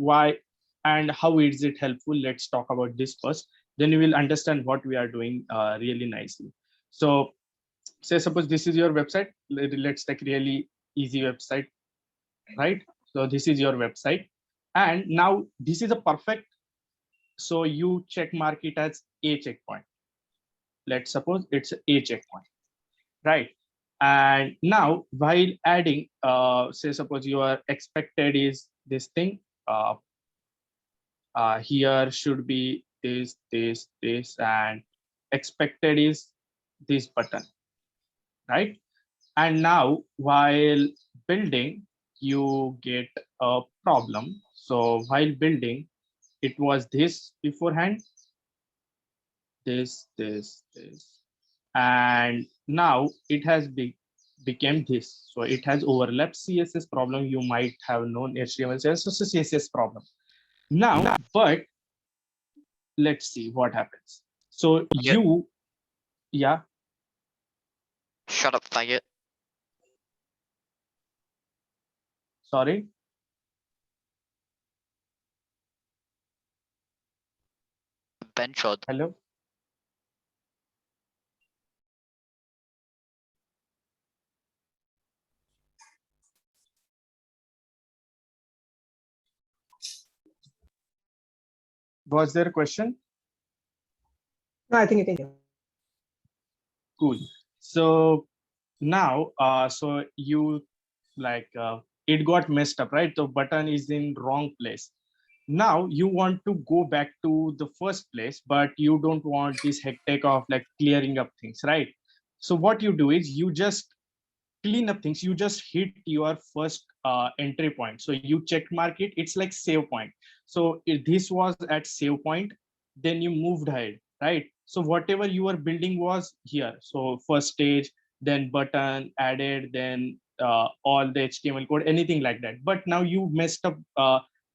why and how is it helpful. Let's talk about this first, then you will understand what we are doing really nicely. So say suppose this is your website. Let's take really easy website, right? So this is your website, and now this is a perfect, so you check mark it as a checkpoint. Let's suppose it's a checkpoint, right? And now while adding, say suppose your expected is this thing, uh, here should be this, and expected is this button, right? And now while building, you get a problem. So while building, it was this beforehand, this, and now it has became this. So it has overlapped CSS problem. You might have known HTML CSS, CSS problem. Now, but let's see what happens. So Yeah. you, yeah. Shut up, faggot. Sorry. Benchod. Hello. Was there a question? No, I think you can hear. Cool. So now, so you like it got messed up, right? The button is in wrong place. Now you want to go back to the first place, but you don't want this hectic of like clearing up things, right? So what you do is you just clean up things. You just hit your first entry point. So you check mark it. It's like save point. So if this was at save point, then you moved ahead, right? So whatever you were building was here. So first stage, then button added, then all the HTML code, anything like that. But now you messed up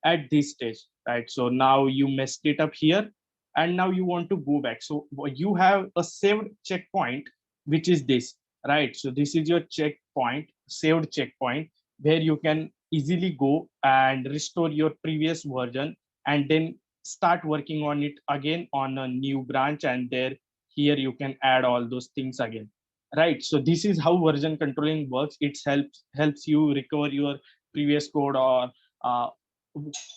at this stage, right? So now you messed it up here, and now you want to go back. So you have a saved checkpoint, which is this, right? So this is your checkpoint, saved checkpoint, where you can easily go and restore your previous version, and then start working on it again on a new branch, and there here you can add all those things again, right? So this is how version controlling works. It helps you recover your previous code, or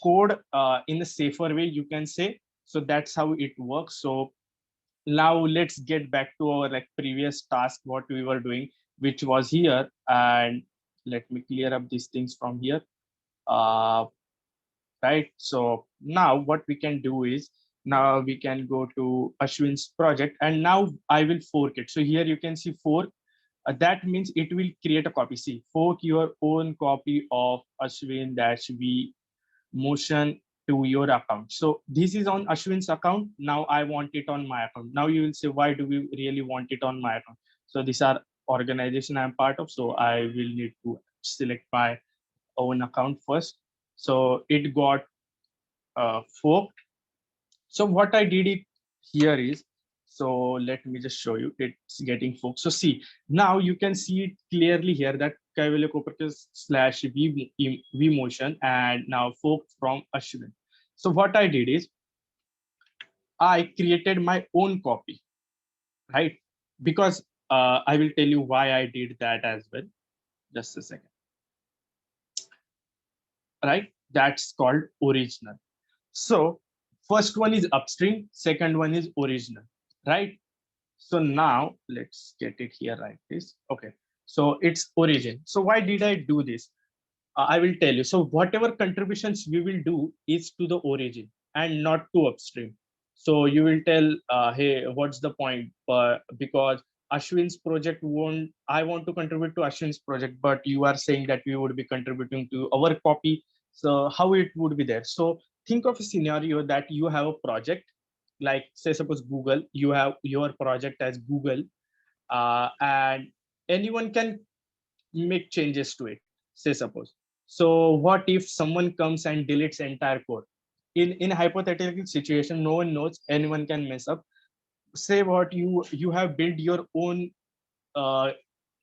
code in a safer way, you can say. So that's how it works. So now let's get back to our like previous task, what we were doing, which was here. And let me clear up these things from here. uh, right? So now what we can do is, now we can go to Ashwin's project, and now I will fork it. So here you can see fork. That means it will create a copy. See, fork your own copy of Ashwin dash V motion to your account. So this is on Ashwin's account. Now I want it on my account. Now you will say, why do we really want it on my account? So these are organization I'm part of. So I will need to select my own account first. So it got forked. So what I did it here is, so let me just show you, it's getting forked. So see, now you can see it clearly here that Kaiwalya Koparkar slash V motion, and now forked from Ashwin. So what I did is I created my own copy, right? Because I will tell you why I did that as well. Just a second. Right? That's called original. So first one is upstream, second one is original, right? So now let's get it here like this. Okay. So it's origin. So why did I do this? I will tell you. So whatever contributions we will do is to the origin and not to upstream. So you will tell, hey, what's the point? Because Ashwin's project won't, I want to contribute to Ashwin's project, but you are saying that we would be contributing to our copy. So how it would be there? So think of a scenario that you have a project, like say suppose Google, you have your project as Google, and anyone can make changes to it, say suppose. So what if someone comes and deletes entire code? In a hypothetical situation, no one knows, anyone can mess up. Say what you have built your own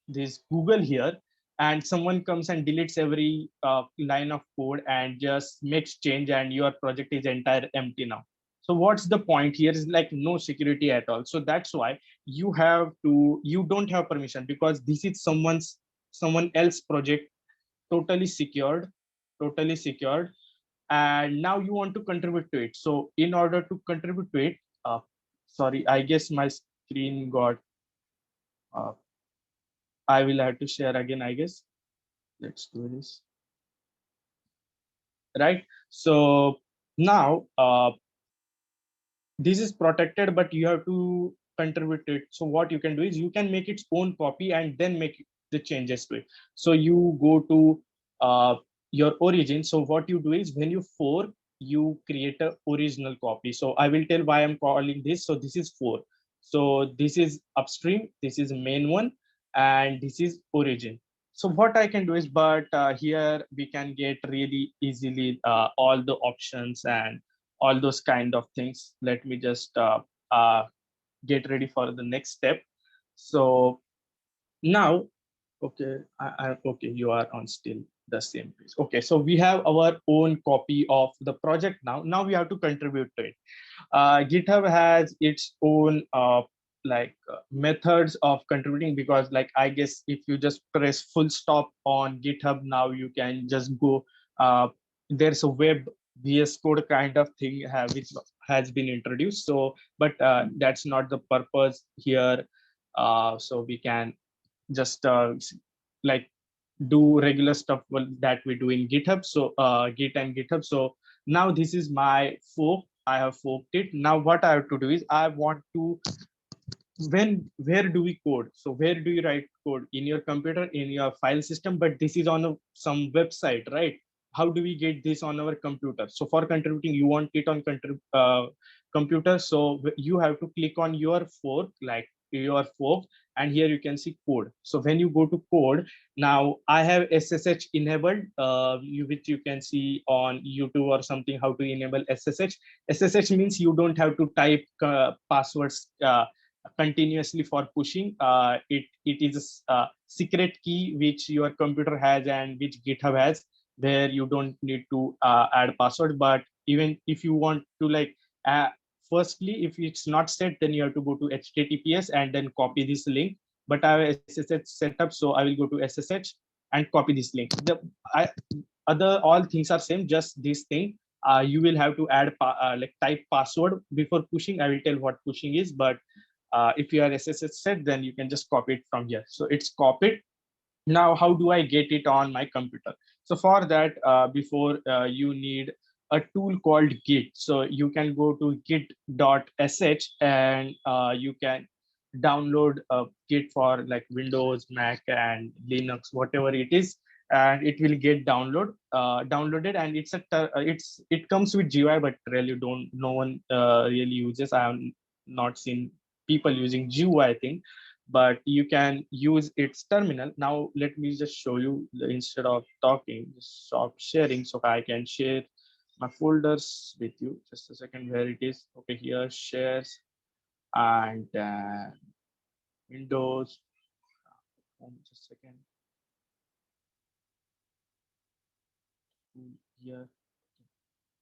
this Google here, and someone comes and deletes every line of code and just makes change, and your project is entire empty now. So what's the point here is like no security at all. So that's why you don't have permission, because this is someone else project, totally secured, totally secured. And now you want to contribute to it. So in order to contribute to it, sorry, I guess my screen got uh, I will have to share again, I guess. Let's do this. Right. So now this is protected, but you have to contribute to it. So what you can do is you can make its own copy and then make the changes to it. So you go to your origin. So what you do is when you fork, you create a original copy. So I will tell why I'm calling this. So this is fork. So this is upstream, this is main one, and this is origin. So what I can do is, but here we can get really easily all the options and all those kind of things. Let me just get ready for the next step. So now, okay, okay, you are on still the same page. Okay, so we have our own copy of the project now. Now we have to contribute to it. GitHub has its own methods of contributing, because like I guess if you just press full stop on GitHub, now you can just go. There's a web VS Code kind of thing which has been introduced. So, but that's not the purpose here. So we can just like do regular stuff that we do in GitHub. So Git and GitHub. So now this is my fork. I have forked it. Now what I have to do is I want to where do we code? So where do you write code? In your computer, in your file system, but this is on some website, right? How do we get this on our computer? So for contributing, you want it on computer. So you have to click on your fork, like your fork, and here you can see code. So when you go to code, now I have SSH enabled, which you can see on YouTube or something, how to enable SSH. SSH means you don't have to type passwords continuously for pushing. It is a secret key which your computer has and which GitHub has, where you don't need to add password. But even if you want to uh, firstly, if it's not set, then you have to go to HTTPS and then copy this link. But I have SSH set up, so I will go to SSH and copy this link. Other all things are same, just this thing. You will have to add type password before pushing. I will tell what pushing is, but if you are SSH set, then you can just copy it from here. So it's copied. Now, how do I get it on my computer? So for that, before you need a tool called Git. So you can go to git.sh and you can download Git for like Windows, Mac, and Linux, whatever it is, and it will get downloaded. And it comes with GUI, but really no one really uses. I have not seen people using GUI, I think, but you can use its terminal. Now let me just show you, instead of talking, just stop sharing so I can share my folders with you. Just a second, where it is. Okay, here, shares, and Windows. Just a second. Here,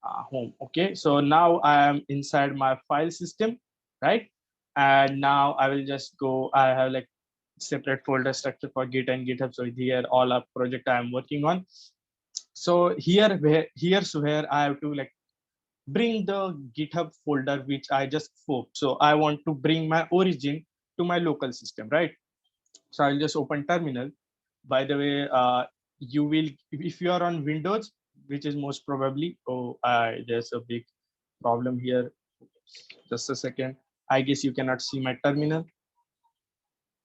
home. Okay, so now I am inside my file system, right? And now I will just go. I have like separate folder structure for Git and GitHub. So here all our project I am working on. So here's where I have to like bring the GitHub folder which I just forked. So I want to bring my origin to my local system, right? So I'll just open terminal. By the way, you will, if you are on Windows, which is most probably, there's a big problem here. Just a second. I guess you cannot see my terminal.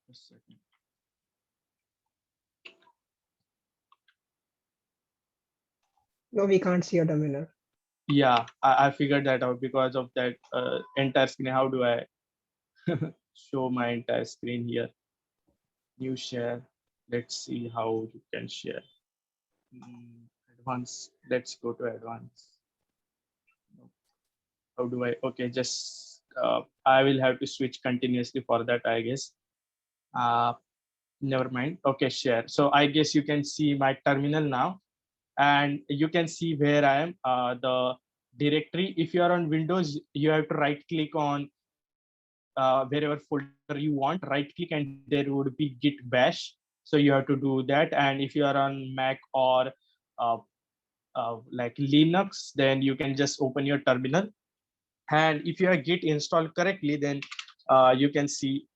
Just a second. No, we can't see your terminal. Yeah, I figured that out because of that entire screen. How do I show my entire screen here? New share. Let's see how you can share. Advanced. Let's go to advanced. How do I? Okay, just I will have to switch continuously for that, I guess. Never mind. Okay, share. So I guess you can see my terminal now, and you can see where I am. The directory. If you are on Windows, you have to right click on wherever folder you want. Right click, and there would be Git Bash. So you have to do that. And if you are on Mac or uh, like Linux, then you can just open your terminal. And if you have Git installed correctly, then you can see,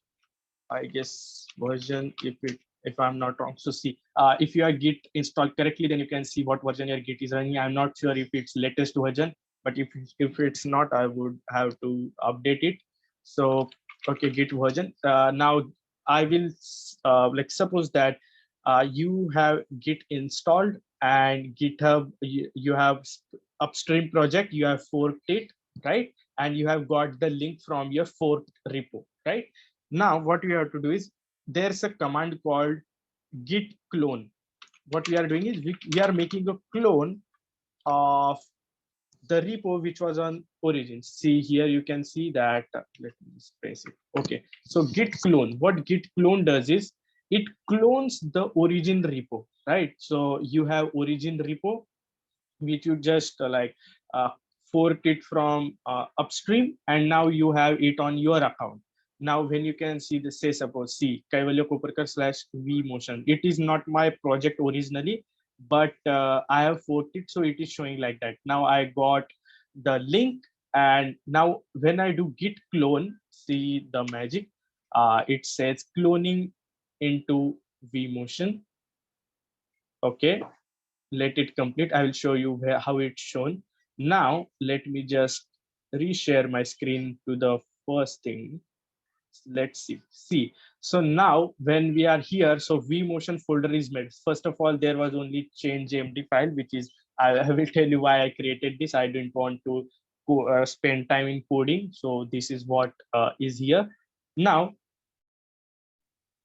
I guess, version, if I'm not wrong. So see, if you are Git installed correctly, then you can see what version your Git is running. I'm not sure if it's latest version, but if it's not, I would have to update it. So okay, Git version. Now I will like suppose that you have Git installed and GitHub. You have upstream project. You have forked it, right? And you have got the link from your forked repo, right? Now, what we have to do is there's a command called git clone. What we are doing is we are making a clone of the repo which was on origin. See here, you can see that. Let me space it. Okay, so git clone. What git clone does is it clones the origin repo, right? So you have origin repo which you just uh, fork it from upstream, and now you have it on your account. Now when you can see the, say suppose, see Kaiwalya Koparkar / vmotion, it is not my project originally, but I have forked it, so it is showing like that. Now I got the link, and now when I do git clone, see the magic. It says cloning into vmotion. Okay, let it complete. I will show you how it's shown. Now let me just reshare my screen to the first thing. Let's see. So now when we are here, so vmotion folder is made. First of all, there was only change md file, which is, I will tell you why I created this. I didn't want to spend time in coding, so this is what is here. Now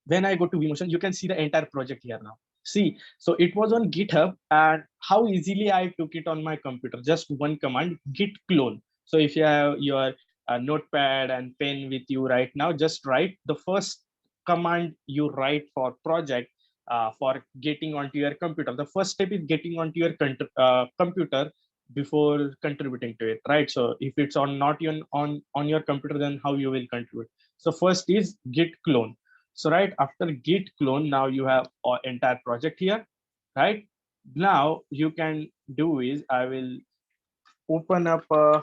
when I go to vmotion, you can see the entire project here now. See, so it was on GitHub, and how easily I took it on my computer. Just one command, git clone. So if you have your notepad and pen with you right now, just write the first command you write for project, for getting onto your computer. The first step is getting onto your computer before contributing to it, right? So if it's on not on your computer, then how you will contribute? So first is git clone. So right after git clone, now you have our entire project here, right? Now you can do is, I will open up a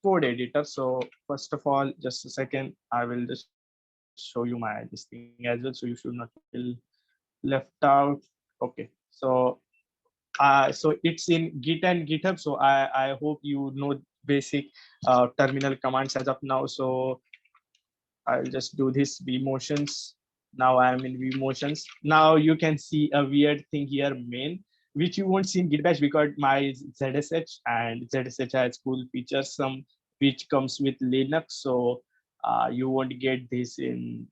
code editor. So first of all, just a second, I will just show you my this thing as well, so you should not feel left out. Okay, so it's in Git and GitHub. So I hope you know basic terminal commands as of now. So I'll just do this vmotions. Now I am in vmotions. Now you can see a weird thing here, main, which you won't see in Git Bash because my ZSH, and ZSH has cool features, some which comes with Linux. So you won't get this in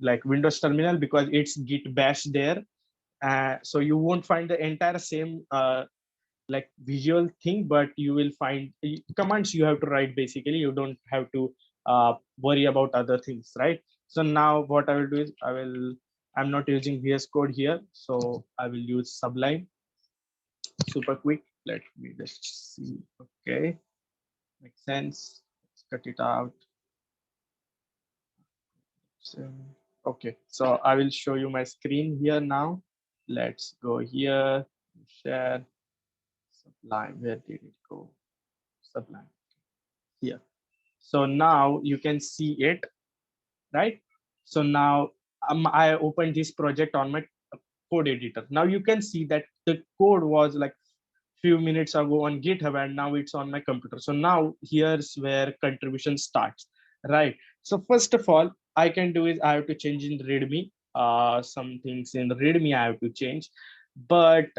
like Windows terminal because it's Git Bash there. So you won't find the entire same like visual thing, but you will find commands you have to write. Basically, you don't have to worry about other things, right? So now what I will do is, I'm not using VS Code here, so I will use Sublime. Super quick. Let me just see. Okay, makes sense. Let's cut it out. So, okay, so I will show you my screen here now. Let's go here, share. Sublime, where did it go? Sublime here. So now you can see it, right? So now I opened this project on my code editor. Now you can see that the code was like few minutes ago on GitHub, and now it's on my computer. So now here's where contribution starts, right? So first of all, I can do is, I have to change in README. Some things in README I have to change. But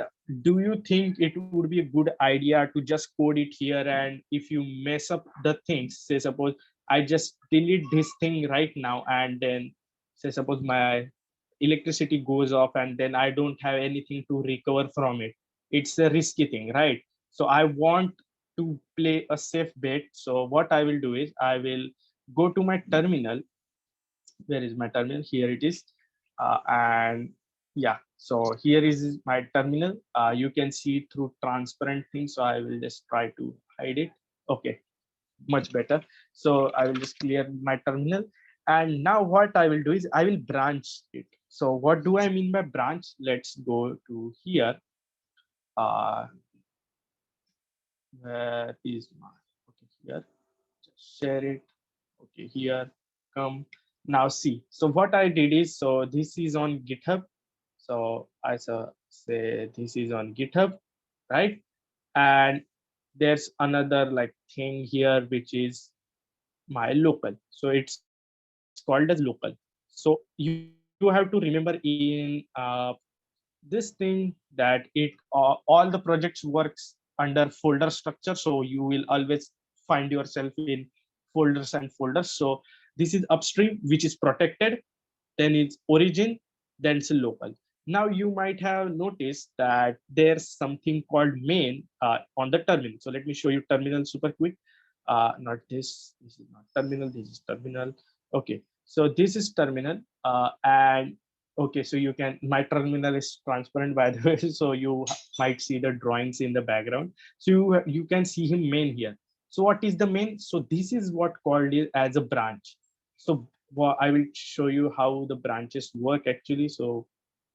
do you think it would be a good idea to just code it here? And if you mess up the things, say suppose I just delete this thing right now, and then say suppose my electricity goes off, and then I don't have anything to recover from it. It's a risky thing, right? So I want to play a safe bet. So what I will do is, I will go to my terminal. Where is my terminal? Here it is. And yeah, so here is my terminal. You can see through transparent thing, so I will just try to hide it. Okay, much better. So I will just clear my terminal. And now what I will do is I will branch it. So what do I mean by branch? Let's go to here. Uh, where is my, okay, here, just share it. Okay, here, come. Now see, so what I did is, so this is on GitHub. So I say this is on GitHub, right? And there's another like thing here, which is my local. So it's called as local. So you have to remember in this thing that all the projects works under folder structure. So you will always find yourself in folders and folders. So this is upstream, which is protected, then it's origin, then it's local. Now you might have noticed that there's something called main on the terminal. So let me show you terminal super quick. Not this is not terminal, this is terminal. Okay, so this is terminal. And okay, so you can, my terminal is transparent by the way, so you might see the drawings in the background. So you can see him main here. So what is the main? So this is what called it as a branch. So well, I will show you how the branches work actually. So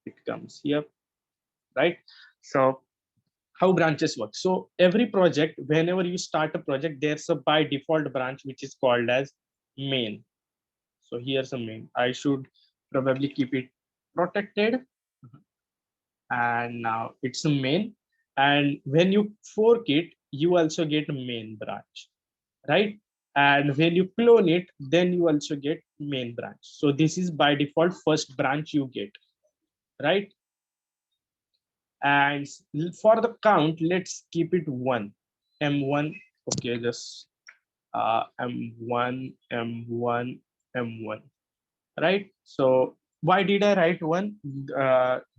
it comes here, right? So how branches work. So every project, whenever you start a project, there's a by default branch which is called as main. So here's a main. I should probably keep it protected. And now it's a main. And when you fork it, you also get a main branch, right? And when you clone it, then you also get main branch. So this is by default first branch you get, right? And for the count, let's keep it one, M1. Okay, just M1, M1, M1, right? So why did I write one?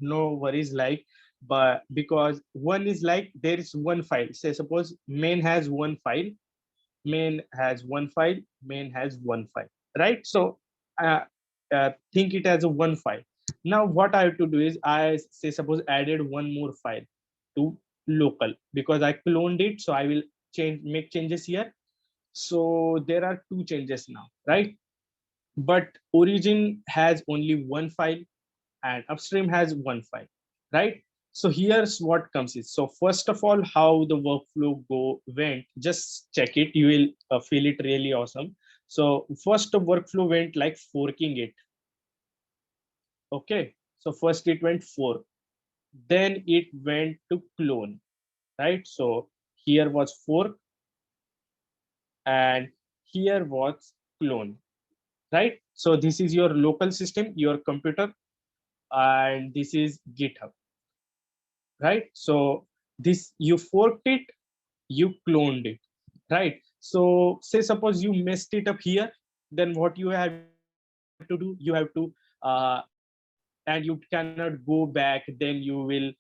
No worries, like, but because one is like there is one file. Say suppose main has one file, main has one file, main has one file, right? So uh, think it as a one file. Now what I have to do is I say suppose added one more file to local because I cloned it. So I will make changes here. So there are two changes now, right? But origin has only one file and upstream has one file, right? So here's what comes is, so first of all, how the workflow went, just check it, you will feel it really awesome. So first the workflow went like forking it. Okay, so first it went fork, then it went to clone, right? So here was fork and here was clone, right? So this is your local system, your computer, and this is GitHub, right? So this, you forked it, you cloned it, right? So say suppose you messed it up here, then what you have to do, you have to and you cannot go back, then you will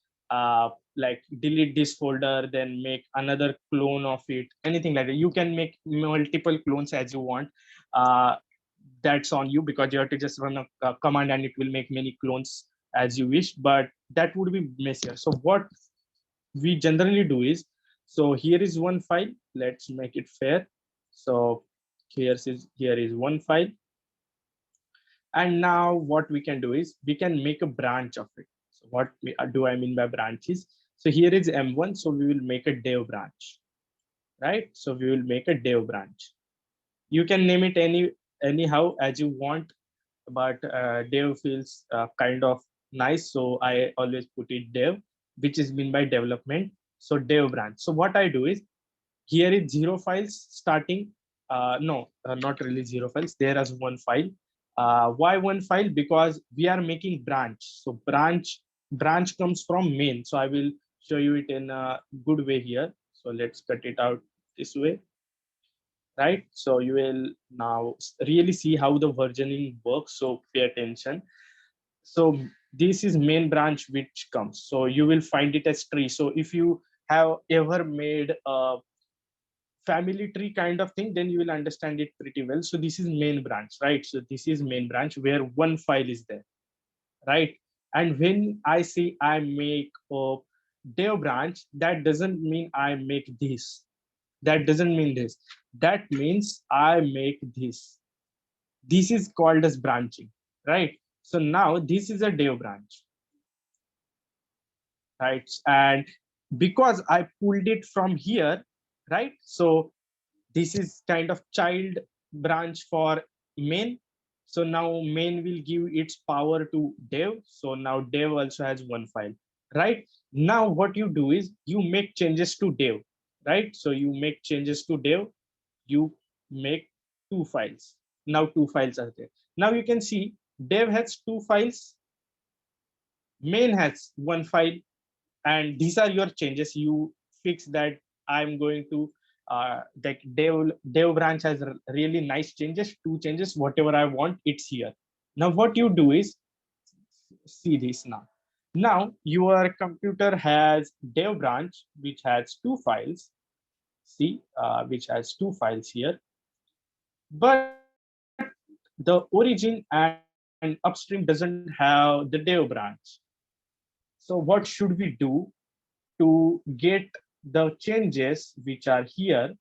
like delete this folder, then make another clone of it, anything like that. You can make multiple clones as you want. uh, that's on you, because you have to just run a command and it will make many clones as you wish, but that would be messier. So what we generally do is, so here is one file, let's make it fair. So here is one file, and now what we can do is we can make a branch of it. So what do I mean by branches? So here is M1, so we will make a dev branch, right? So we will make a dev branch. You can name it anyhow as you want, but dev feels kind of nice, so I always put it dev, which is mean by development. So dev branch. So what I do is, here is zero files starting. No, not really zero files. There is one file. Why one file? Because we are making branch. So branch comes from main. So I will show you it in a good way here. So let's cut it out this way, right? So you will now really see how the versioning works. So pay attention. So this is main branch which comes. So you will find it as tree. So if you have ever made a family tree kind of thing, then you will understand it pretty well. So this is main branch, right? So this is main branch where one file is there, right? And when I say I make a dev branch, that doesn't mean I make this. That doesn't mean this. That means I make this. This is called as branching, right? So now this is a dev branch, right? And because I pulled it from here, right? So this is kind of child branch for main. So now main will give its power to dev. So now dev also has one file, right? Now what you do is you make changes to dev, right? So you make changes to dev, you make two files. Now two files are there. Now you can see dev has two files, main has one file, and these are your changes. You fix that I'm going to like dev branch has really nice changes, two changes, whatever I want, it's here. Now what you do is see this now. Now your computer has dev branch which has two files. See, which has two files here, but the origin and upstream doesn't have the dev branch. So what should we do to get the changes which are here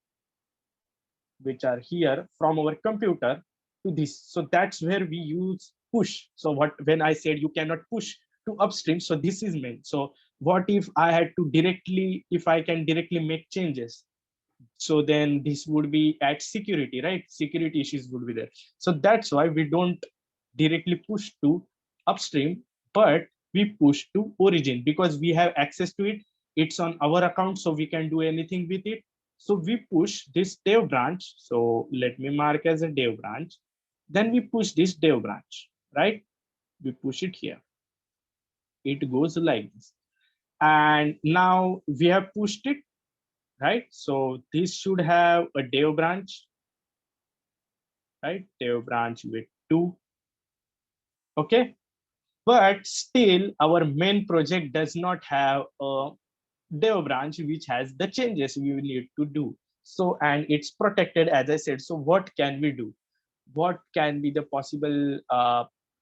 from our computer to this? So that's where we use push. So what, when I said you cannot push to upstream, so this is main. So what if I had to directly, if I can directly make changes, so then this would be at security, right? Security issues would be there. So that's why we don't directly push to upstream, but we push to origin because we have access to it. It's on our account, so we can do anything with it. So we push this dev branch. So let me mark as a dev branch. Then we push this dev branch, right? We push it here. It goes like this. And now we have pushed it, right? So this should have a dev branch, right? Dev branch with two. Okay. But still our main project does not have a dev branch which has the changes we will need to do. So, and it's protected, as I said. So what can we do? What can be the possible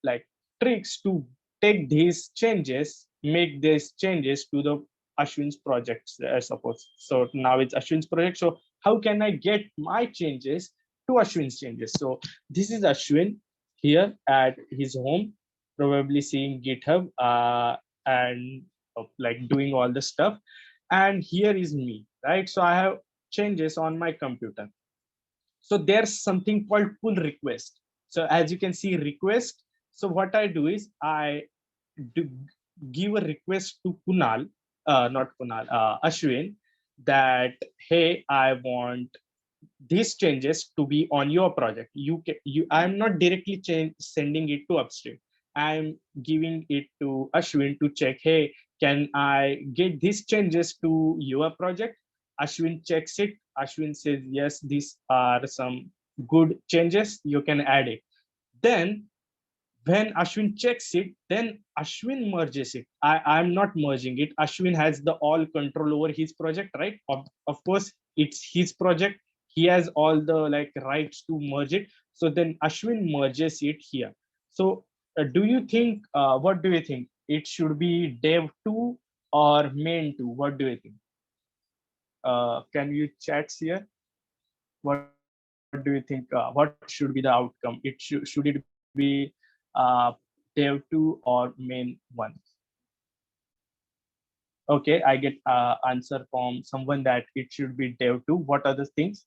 like tricks to take these changes, make these changes to the Ashwin's projects, suppose. So now it's Ashwin's project. So how can I get my changes to Ashwin's changes? So this is Ashwin here at his home, probably seeing GitHub and like doing all the stuff. And here is me, right? So I have changes on my computer. So there's something called pull request. So as you can see, request. So what I do is I do give a request to Kunal, not Kunal, Ashwin, that hey, I want these changes to be on your project. I'm not directly sending it to upstream. I'm giving it to Ashwin to check, hey, can I get these changes to your project? Ashwin checks it. Ashwin says, yes, these are some good changes, you can add it. Then when Ashwin checks it, then Ashwin merges it. I'm not merging it. Ashwin has the all control over his project, right? Of course, it's his project. He has all the like rights to merge it. So then Ashwin merges it here. So do you think, what do you think? It should be dev 2 or main 2? What do you think? Can you chat here? What do you think? What should be the outcome? Should it be dev 2 or main 1? Okay, I get answer from someone that it should be dev 2. What are the things?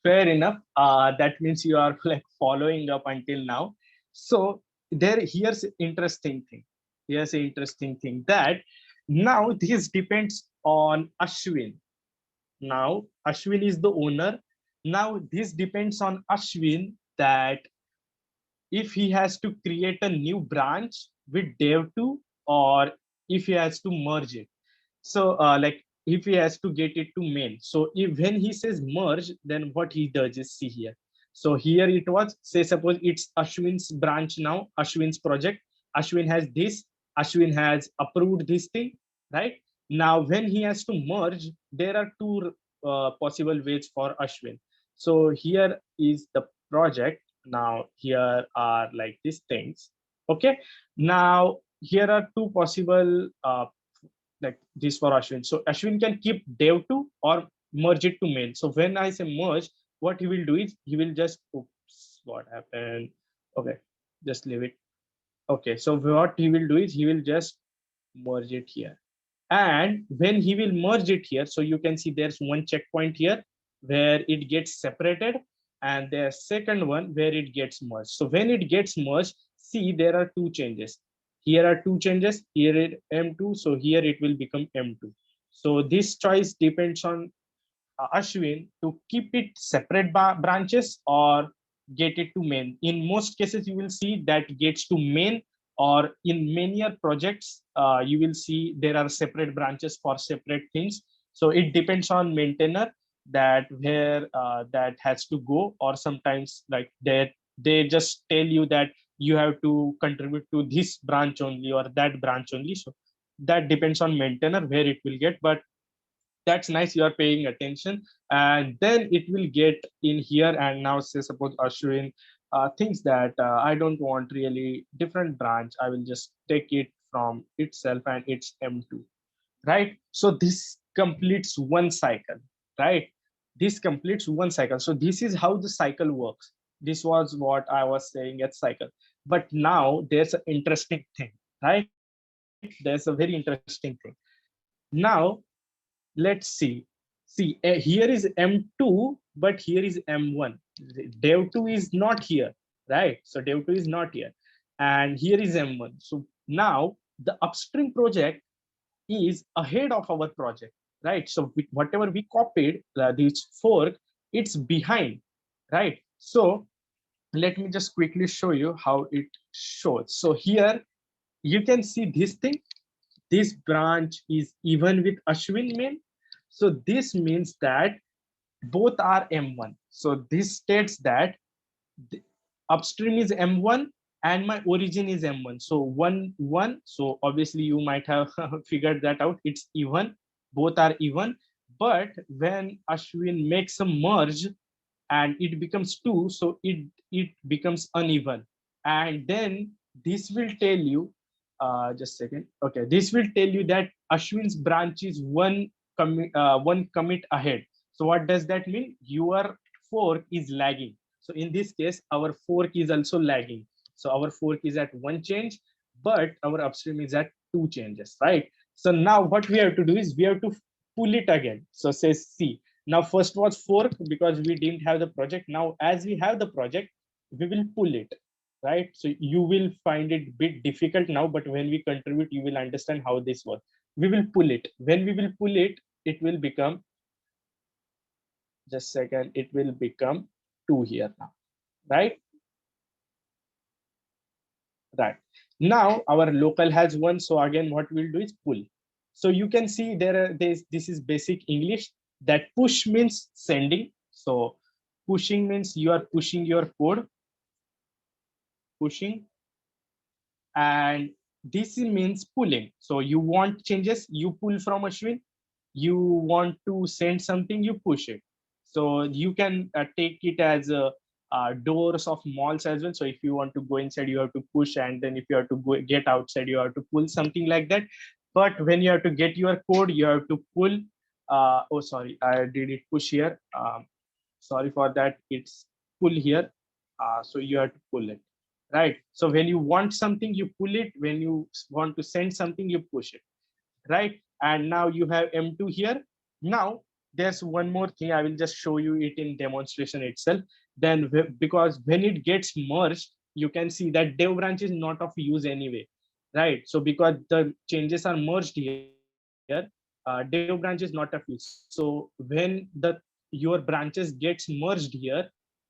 Fair enough. That means you are like following up until now. So here's interesting thing. Here's an interesting thing that now this depends on Ashwin. Now Ashwin is the owner. Now this depends on Ashwin that if he has to create a new branch with dev2 or if he has to merge it. So like if he has to get it to main. So if when he says merge, then what he does is see here. So here it was, say suppose it's Ashwin's branch now, Ashwin's project. Ashwin has this, Ashwin has approved this thing, right? Now when he has to merge, there are two possible ways for Ashwin. So here is the project. Now here are like these things. Okay. Now here are two possible like this for Ashwin. So Ashwin can keep dev2 or merge it to main. So when I say merge, what he will do is he will just, oops, what happened? Okay, just leave it. Okay, so what he will do is he will just merge it here. And when he will merge it here, so you can see there's one checkpoint here where it gets separated, and there's second one where it gets merged. So when it gets merged, see there are two changes. Here are two changes. Here it M2, so here it will become M2. So this choice depends on Ashwin to keep it separate branches or get it to main. In most cases, you will see that gets to main, or in many projects, you will see there are separate branches for separate things. So it depends on maintainer that where that has to go, or sometimes like they just tell you that you have to contribute to this branch only or that branch only. So that depends on maintainer where it will get, but that's nice, you are paying attention. And then it will get in here, and now say suppose Ashwin thinks that I don't want really different branch, I will just take it from itself and it's M2, right? So this completes one cycle, right? This completes one cycle. So this is how the cycle works. This was what I was saying at cycle. But now there's an interesting thing, right? There's a very interesting thing. Now let's see here is M2, but here is M1. Dev2 is not here, right? So Dev2 is not here, and here is M1. So now the upstream project is ahead of our project, right? So whatever we copied, this fork, it's behind, right? So let me just quickly show you how it shows. So here you can see this thing. This branch is even with Ashwin main. So this means that both are M1. So this states that the upstream is M1 and my origin is M1. So 1, 1. So obviously you might have figured that out. It's even, both are even. But when Ashwin makes a merge and it becomes 2, so it becomes uneven. And then this will tell you, just a second. Okay, this will tell you that Ashwin's branch is one commit ahead. So what does that mean? Your fork is lagging. So in this case, our fork is also lagging. So our fork is at one change, but our upstream is at two changes, right? So now what we have to do is we have to pull it again. So say C. Now first was fork because we didn't have the project. Now as we have the project, we will pull it, right? So you will find it a bit difficult now, but when we contribute, you will understand how this works. We will pull it. When we will pull it, it will become, just a second, it will become 2 here now, right? Right. Now our local has 1. So again, what we'll do is pull. So you can see this is basic English, that push means sending. So pushing means you are pushing your code, pushing, and this means pulling. So you want changes, you pull from Ashwin. You want to send something, you push it. So you can take it as doors of malls as well. So if you want to go inside, you have to push, and then if you have to go get outside, you have to pull, something like that. But when you have to get your code, you have to pull. Oh, sorry, I did it push here. Sorry for that. It's pull here. So you have to pull it, right? So when you want something, you pull it. When you want to send something, you push it, right? And now you have M2 here. Now there's one more thing. I will just show you it in demonstration itself. Then because when it gets merged, you can see that dev branch is not of use anyway, right? So because the changes are merged here, dev branch is not of use. So when your branches gets merged here,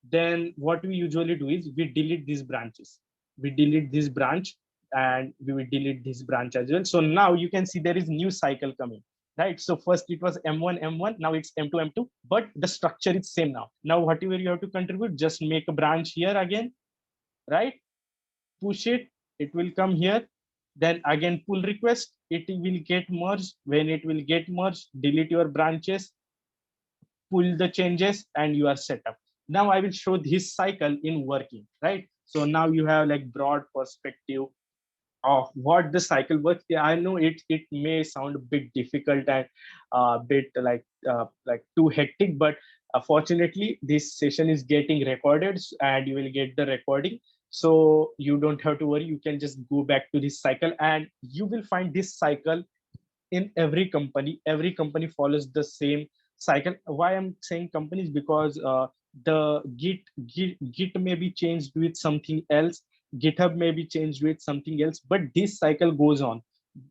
then what we usually do is we delete these branches. We delete this branch, and we will delete this branch as well. So now you can see there is new cycle coming, right? So first it was M1, M1, now it's M2, M2, but the structure is same now. Now whatever you have to contribute, just make a branch here again, right? Push it, it will come here. Then again pull request, it will get merged. When it will get merged, delete your branches, pull the changes, and you are set up. Now I will show this cycle in working, right? So now you have like broad perspective of what the cycle works. Yeah, I know it may sound a bit difficult and a bit like too hectic, but fortunately this session is getting recorded and you will get the recording, so you don't have to worry. You can just go back to this cycle and you will find this cycle in every company follows the same cycle. Why I'm saying companies, because the git may be changed with something else, github may be changed with something else, but this cycle goes on.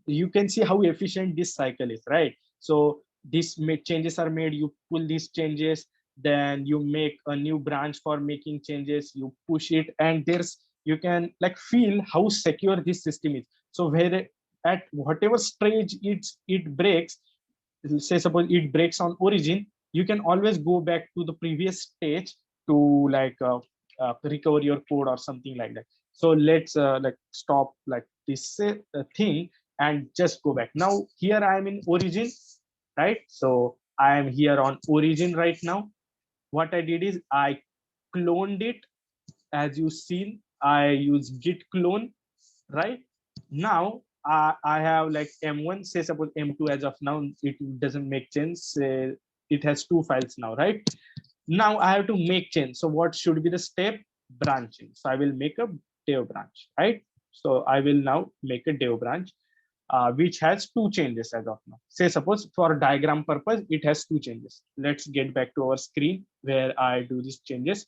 You can see how efficient this cycle is, right? So changes are made, you pull these changes, then you make a new branch for making changes, you push it, and there's, you can like feel how secure this system is. So where at whatever stage it breaks, say suppose it breaks on origin, you can always go back to the previous stage to recover your code or something like that. So let's like stop like this thing and just go back. Now here I am in origin, right? So I am here on origin right now. What I did is I cloned it. As you seen, I use git clone, right? Now I have like M1, say suppose M2. As of now it doesn't make sense, it has two files now, right? Now I have to make change. So what should be the step? Branching. So I will make a dev branch, right? So I will now make a dev branch which has two changes as of now. Say suppose for diagram purpose it has two changes. Let's get back to our screen where I do these changes.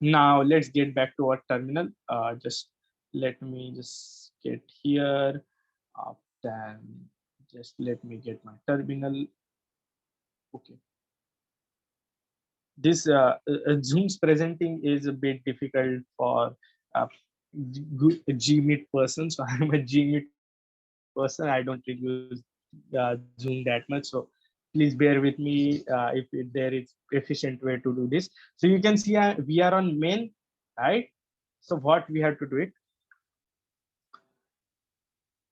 Now let's get back to our terminal. Just let me just get here. Then just let me get my terminal. Okay. This Zoom's presenting is a bit difficult for uh, Gmeet person. So I'm a Gmeet person. I don't really use Zoom that much. So please bear with me if there is efficient way to do this. So you can see we are on main, right? So what we have to do it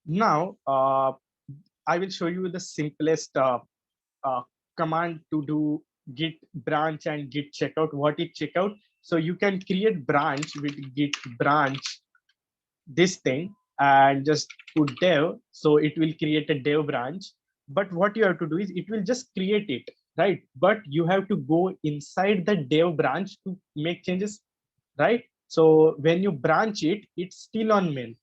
now. I will show you the simplest uh, command to do git branch and git checkout. What is checkout? So you can create branch with git branch this thing and just put dev, so it will create a dev branch. But what you have to do is it will just create it, right? But you have to go inside the dev branch to make changes, right? So when you branch it, it's still on main.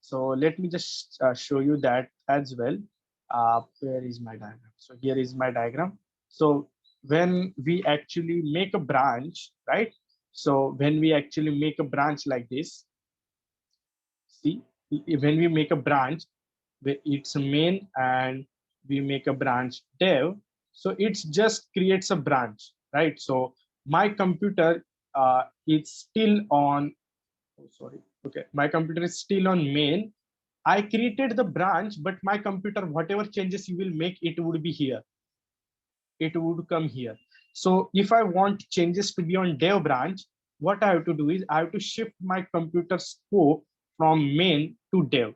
So let me just show you that as well. Where is my diagram? So here is my diagram. So when we actually make a branch, right? So when we actually make a branch like this, see, when we make a branch, it's a main and we make a branch dev. So it's just creates a branch, right? So my computer is still on, oh, sorry. Okay, my computer is still on main. I created the branch, but my computer, whatever changes you will make, it would be here. It would come here. So if I want changes to be on dev branch, what I have to do is I have to shift my computer scope from main to dev.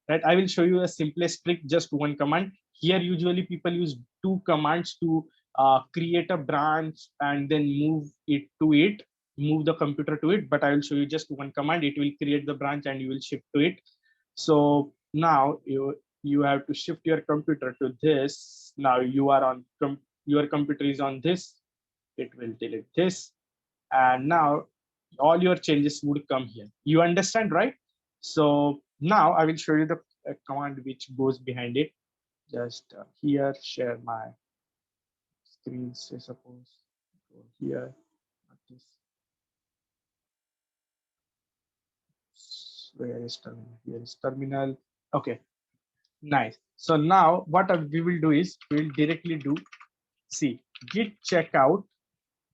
Right? I will show you a simplest trick, just one command. Here, usually people use two commands to create a branch and then move it to it, move the computer to it. But I will show you just one command. It will create the branch and you will shift to it. So now you have to shift your computer to this. Now you are on your computer is on this. It will delete this, and now all your changes would come here. You understand, right? So now I will show you the command which goes behind it. Just here, share my screen. Say suppose go here. This. Where is terminal? Here is terminal. Okay. Nice. So now what we will do is we will directly do see git checkout.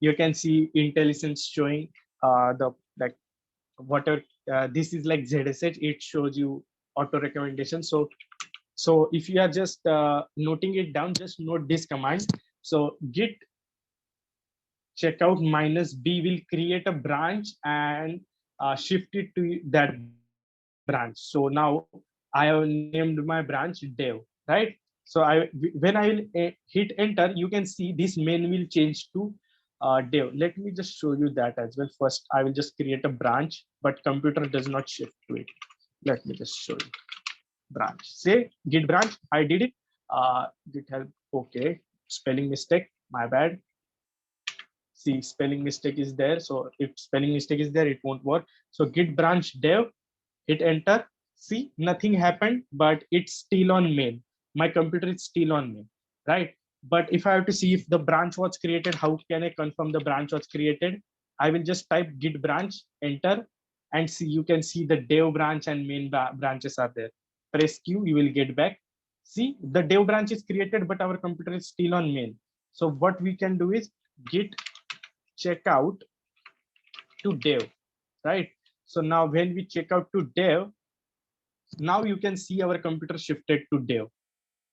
You can see IntelliSense showing the like whatever this is like ZSH. It shows you auto recommendation. So if you are just noting it down, just note this command. So git checkout -b will create a branch and shift it to that branch. So now I have named my branch dev, right? So when I will hit enter, you can see this main will change to dev. Let me just show you that as well. First, I will just create a branch, but computer does not shift to it. Let me just show you branch. Say git branch. I did it. Git help. Okay. Spelling mistake. My bad. See, spelling mistake is there. So if spelling mistake is there, it won't work. So git branch dev, hit enter. See, nothing happened, but it's still on main. My computer is still on main, right? But if I have to see if the branch was created, how can I confirm the branch was created? I will just type git branch, enter, and see, you can see the dev branch and main branches are there. Press Q, you will get back. See, the dev branch is created, but our computer is still on main. So what we can do is git checkout to dev, right? So now when we check out to dev, now you can see our computer shifted to dev,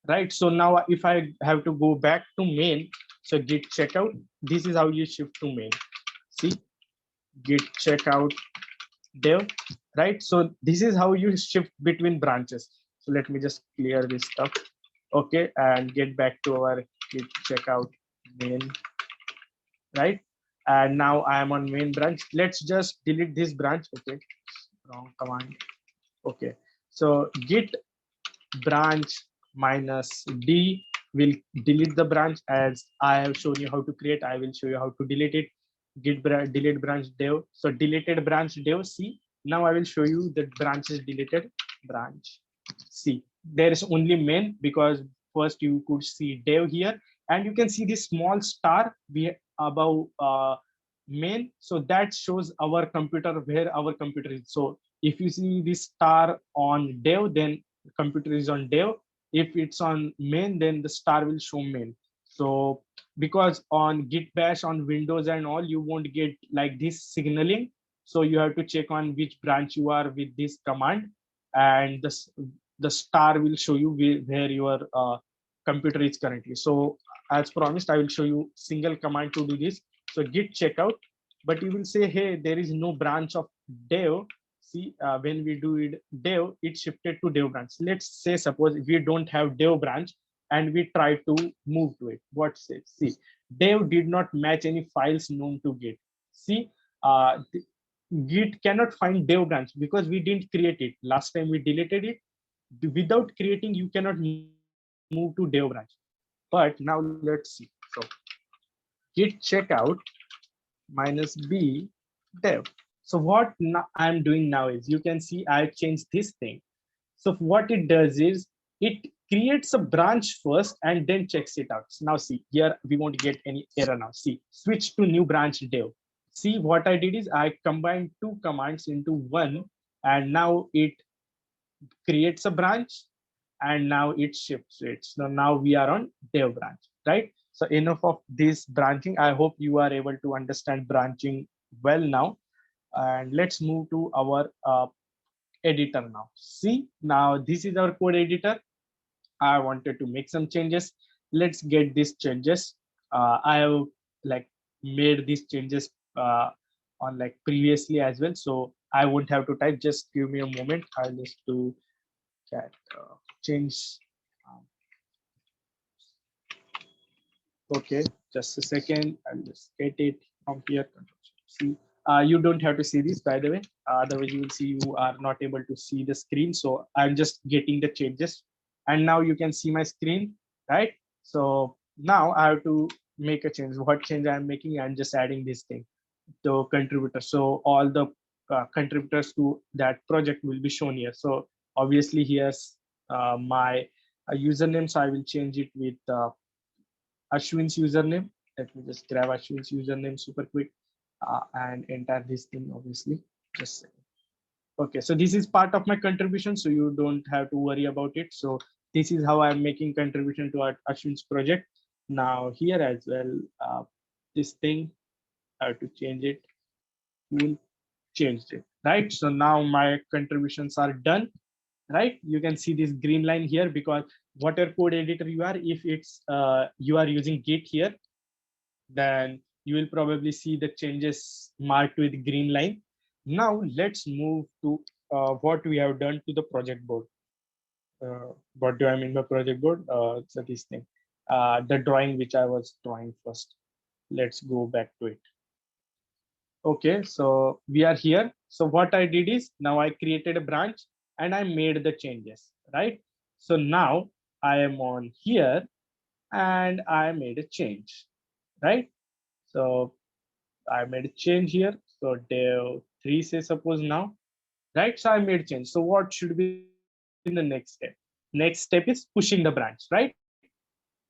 right? So now if I have to go back to main, so git checkout, this is how you shift to main. See, git checkout dev, right? So this is how you shift between branches. So let me just clear this stuff. Okay, and get back to our git checkout main, right? And now I am on main branch. Let's just delete this branch. Okay, wrong command. Okay, so git branch minus D will delete the branch, as I have shown you how to create. I will show you how to delete it. Git delete branch dev. So deleted branch dev. See, now I will show you the branch is deleted branch. See, there is only main, because first you could see dev here, and you can see this small star above main. So that shows our computer, where our computer is. So if you see this star on dev, then computer is on dev. If it's on main, then the star will show main. So because on git bash on windows and all, you won't get like this signaling. So you have to check on which branch you are with this command, and the star will show you where your computer is currently. So as promised, I will show you single command to do this. So git checkout, but you will say, hey, there is no branch of dev. See, when we do it dev, it shifted to dev branch. Let's say, suppose we don't have dev branch and we try to move to it. What say? See, dev did not match any files known to git. See, git cannot find dev branch because we didn't create it. Last time we deleted it. Without creating, you cannot move to dev branch. But now let's see. So git checkout minus B dev. So what I'm doing now is, you can see I changed this thing. So what it does is, it creates a branch first and then checks it out. So now see, here we won't get any error now. See, switch to new branch dev. See, what I did is I combined two commands into one, and now it creates a branch, and now it shifts it. So now we are on dev branch, right? So enough of this branching. I hope you are able to understand branching well now. And let's move to our editor now. See, now this is our code editor. I wanted to make some changes. Let's get these changes. I have like made these changes on like previously as well, so I won't have to type. Just give me a moment. I'll just do that change. um, Okay, just a second. I'll just get it from here. See, you don't have to see this, by the way. Otherwise, you will see you are not able to see the screen. So I'm just getting the changes, and now you can see my screen, right? So now I have to make a change. What change I'm making? I'm just adding this thing to contributor. So all the contributors to that project will be shown here. So obviously here's my username. So I will change it with Ashwin's username. Let me just grab Ashwin's username super quick and enter this thing, obviously. Just a second. Okay, so this is part of my contribution, so you don't have to worry about it. So this is how I'm making contribution to our Ashwin's project. Now here as well, this thing, I have to change it. Cool, changed it, right? So now my contributions are done, right? You can see this green line here, because whatever code editor you are, if it's you are using Git here, then you will probably see the changes marked with green line. Now let's move to what we have done to the project board. What do I mean by project board? So this thing, the drawing which I was drawing first. Let's go back to it. Okay, so we are here. So what I did is now I created a branch and I made the changes, right? So now I am on here and I made a change, right? So I made a change here. So dev 3 say suppose now, right? So I made change. So what should be the next step? Next step is pushing the branch, right?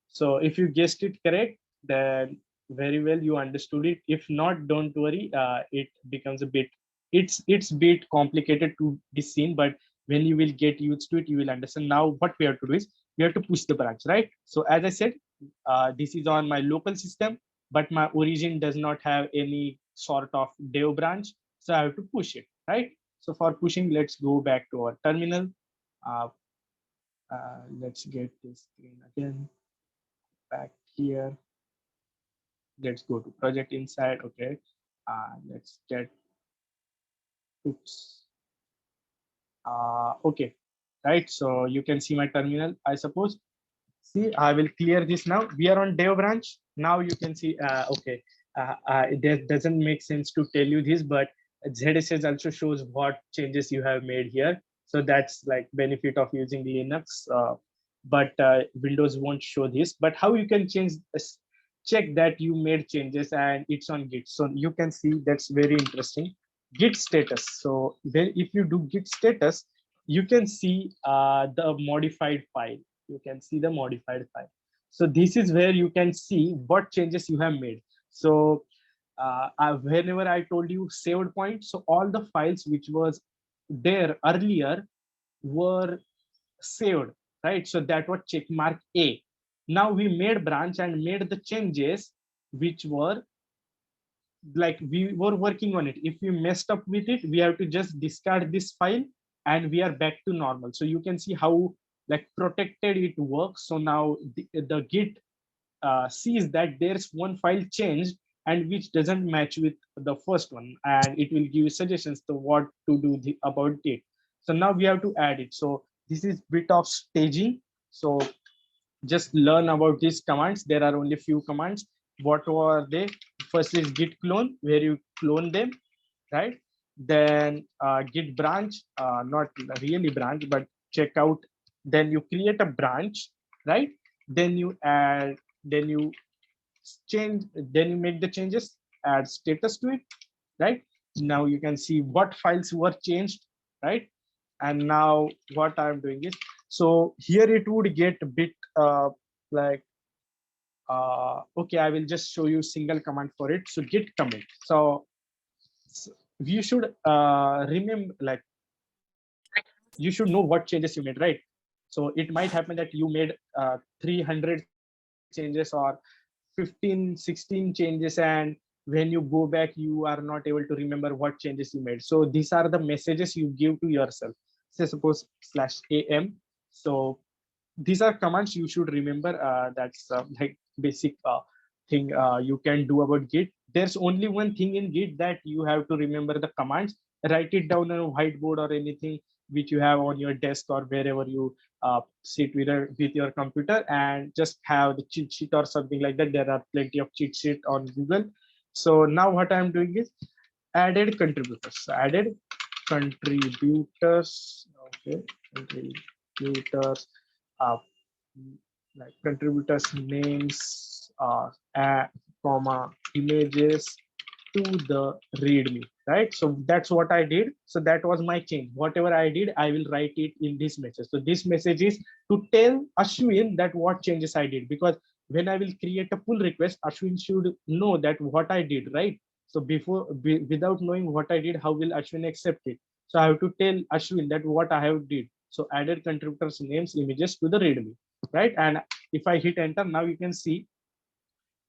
So if you guessed it correct, then very well you understood it. If not, don't worry. It becomes a bit, it's bit complicated to be seen, but when you will get used to it, you will understand. Now what we have to do is we have to push the branch, right? So as I said, this is on my local system, but my origin does not have any sort of dev branch. So I have to push it, right? So for pushing, let's go back to our terminal. Uh, let's get this screen again back here. Let's go to project inside. Okay, let's get, oops. Okay, right. So you can see my terminal, I suppose. See, I will clear this now. We are on dev branch. Now you can see, okay, it doesn't make sense to tell you this, but ZSS also shows what changes you have made here. So that's like benefit of using Linux, but Windows won't show this. But how you can change, check that you made changes and it's on Git. So you can see that's very interesting. Git status. So then if you do Git status, you can see the modified file. You can see the modified file. So this is where you can see what changes you have made. So whenever I told you saved point, so all the files which was there earlier were saved, right? So that was check mark A. Now we made branch and made the changes which were like we were working on it. If we messed up with it, we have to just discard this file and we are back to normal. So you can see how like protected it works. So now the Git sees that there's one file changed and which doesn't match with the first one, and it will give you suggestions to what to do about it. So now we have to add it. So this is bit of staging. So just learn about these commands. There are only few commands. What were they? First is git clone, where you clone them, right? Then git branch, not really branch, but check out. Then you create a branch, right? Then you add, then you change, then you make the changes, add status to it, right? Now you can see what files were changed, right? And now what I'm doing is, so here it would get a bit like okay, I will just show you single command for it. So git commit. So you should remember, like you should know what changes you made, right? So it might happen that you made 300 changes or 15 16 changes, and when you go back you are not able to remember what changes you made. So these are the messages you give to yourself. Say suppose /am. So these are commands you should remember. That's like basic thing you can do about Git. There's only one thing in Git, that you have to remember the commands. Write it down on a whiteboard or anything which you have on your desk or wherever you sit with your computer, and just have the cheat sheet or something like that. There are plenty of cheat sheet on Google. So now what I'm doing is added contributors. So added contributors. Okay, contributors. Uh, like contributors names, comma images to the readme, right? So that's what I did. So that was my change. Whatever I did, I will write it in this message. So this message is to tell Ashwin that what changes I did, because when I will create a pull request, Ashwin should know that what I did, right? So without knowing what I did, how will Ashwin accept it? So I have to tell Ashwin that what I have did. So added contributors names images to the readme, right? And if I hit enter, now you can see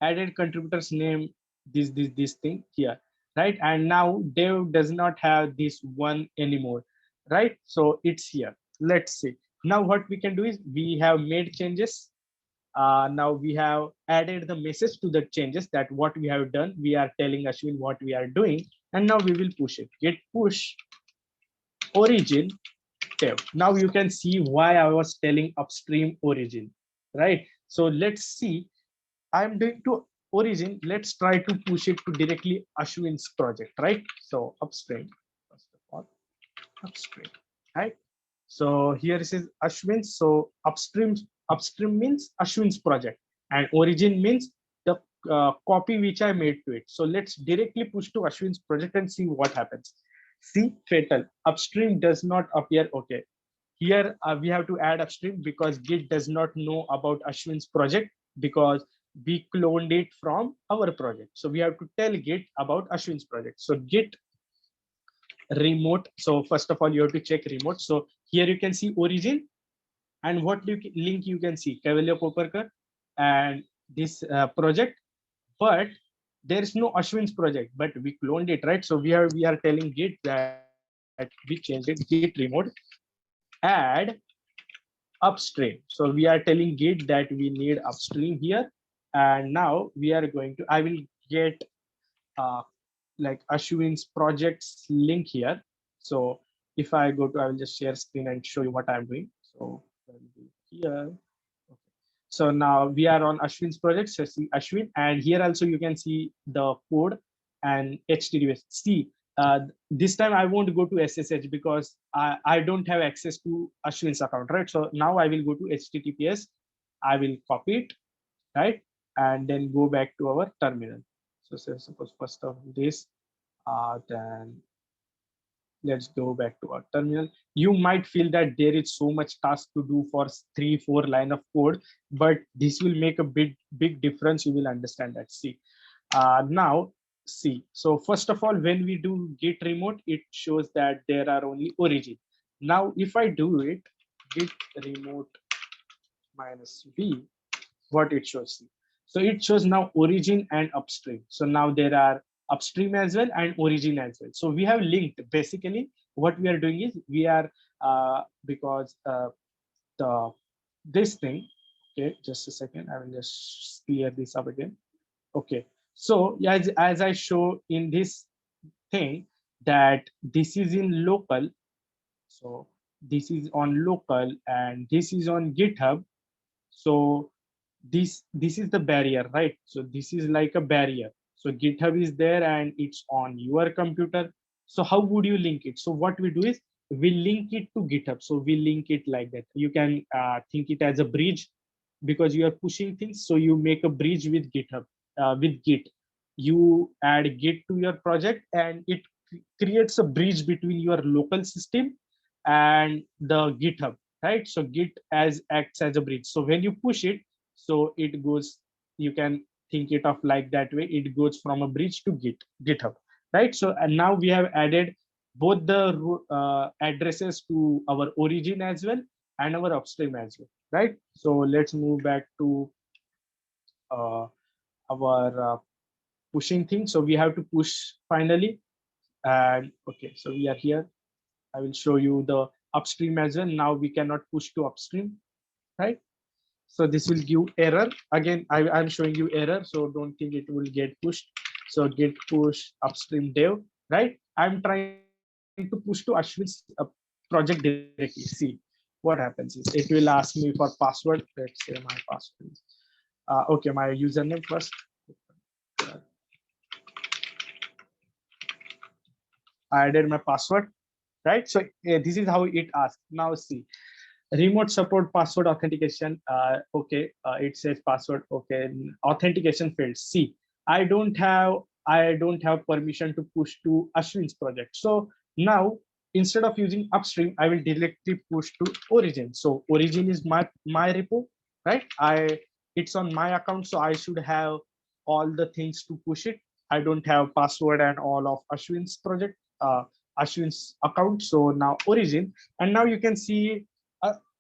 added contributors name, this thing here, right? And now dev does not have this one anymore, right? So it's here. Let's see. Now what we can do is we have made changes. Now we have added the message to the changes, that what we have done. We are telling Ashwin what we are doing, and now we will push it. Get push origin dev. Now you can see why I was telling upstream origin, right? So let's see. I'm doing to origin. Let's try to push it to directly Ashwin's project, right? So upstream, first of all, upstream, right? So here it says Ashwin. So upstream means Ashwin's project, and origin means the copy which I made to it. So let's directly push to Ashwin's project and see what happens. See, fatal. Upstream does not appear. Okay. Here we have to add upstream because Git does not know about Ashwin's project because we cloned it from our project. So we have to tell Git about Ashwin's project. So Git remote. So first of all, you have to check remote. So here you can see origin and what link you can see Kaiwalya Koparkar and this project, but there is no Ashwin's project, but we cloned it, right? So we are telling Git that we changed it, Git remote, add upstream. So we are telling Git that we need upstream here, and now we are going to, I will get like Ashwin's projects link here. So if I go to, I will just share screen and show you what I'm doing. So here. Okay. So now we are on Ashwin's project. So see Ashwin, and here also you can see the code and HTTPS. See, this time I won't go to SSH because I don't have access to Ashwin's account, right? So now I will go to HTTPS. I will copy it, right? And then go back to our terminal. So say suppose first of this, then let's go back to our terminal. You might feel that there is so much task to do for 3-4 line of code, but this will make a big difference. You will understand that. See, now see. So first of all, when we do git remote, it shows that there are only origin. Now, if I do it, git remote -v, what it shows. So it shows now origin and upstream. So now there are upstream as well and origin as well. So we have linked. Basically, what we are doing is we are because the this thing. Okay, just a second. I will just clear this up again. Okay. So as I show in this thing that this is in local. So this is on local and this is on GitHub. So this is the barrier, right? So this is like a barrier. So GitHub is there and it's on your computer. So how would you link it? So what we do is we link it to GitHub. So we link it like that. You can think it as a bridge because you are pushing things. So you make a bridge with GitHub, with Git. You add Git to your project and it creates a bridge between your local system and the GitHub, right? So Git acts as a bridge. So when you push it, so it goes, you can think it of like that way. It goes from a bridge to GitHub, right? So and now we have added both the addresses to our origin as well and our upstream as well, right? So let's move back to our pushing thing. So we have to push finally. And okay, so we are here. I will show you the upstream as well. Now we cannot push to upstream, right? So this will give error. Again, I'm showing you error, so don't think it will get pushed. So git push upstream dev, right? I'm trying to push to Ashwin's project directly. See what happens is it will ask me for password. Let's say my password is okay, my username first. I added my password, right? So this is how it asks. Now see, remote support password authentication. Okay, it says password. Okay, authentication failed. See, I don't have permission to push to Ashwin's project. So now instead of using upstream, I will directly push to origin. So origin is my repo, right? It's on my account, so I should have all the things to push it. I don't have password and all of Ashwin's project, Ashwin's account. So now origin, and now you can see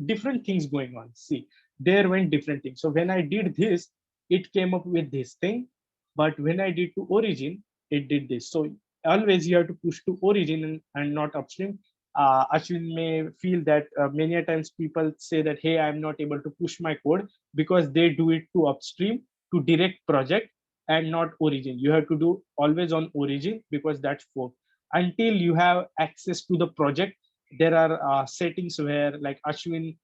different things going on. See, there went different things. So when I did this, it came up with this thing, but when I did to origin, it did this. So always you have to push to origin and not upstream. Ashwin may feel that many a times people say that, hey, I'm not able to push my code because they do it to upstream, to direct project and not origin. You have to do always on origin because that's fork. Until you have access to the project, there are settings where like Ashwin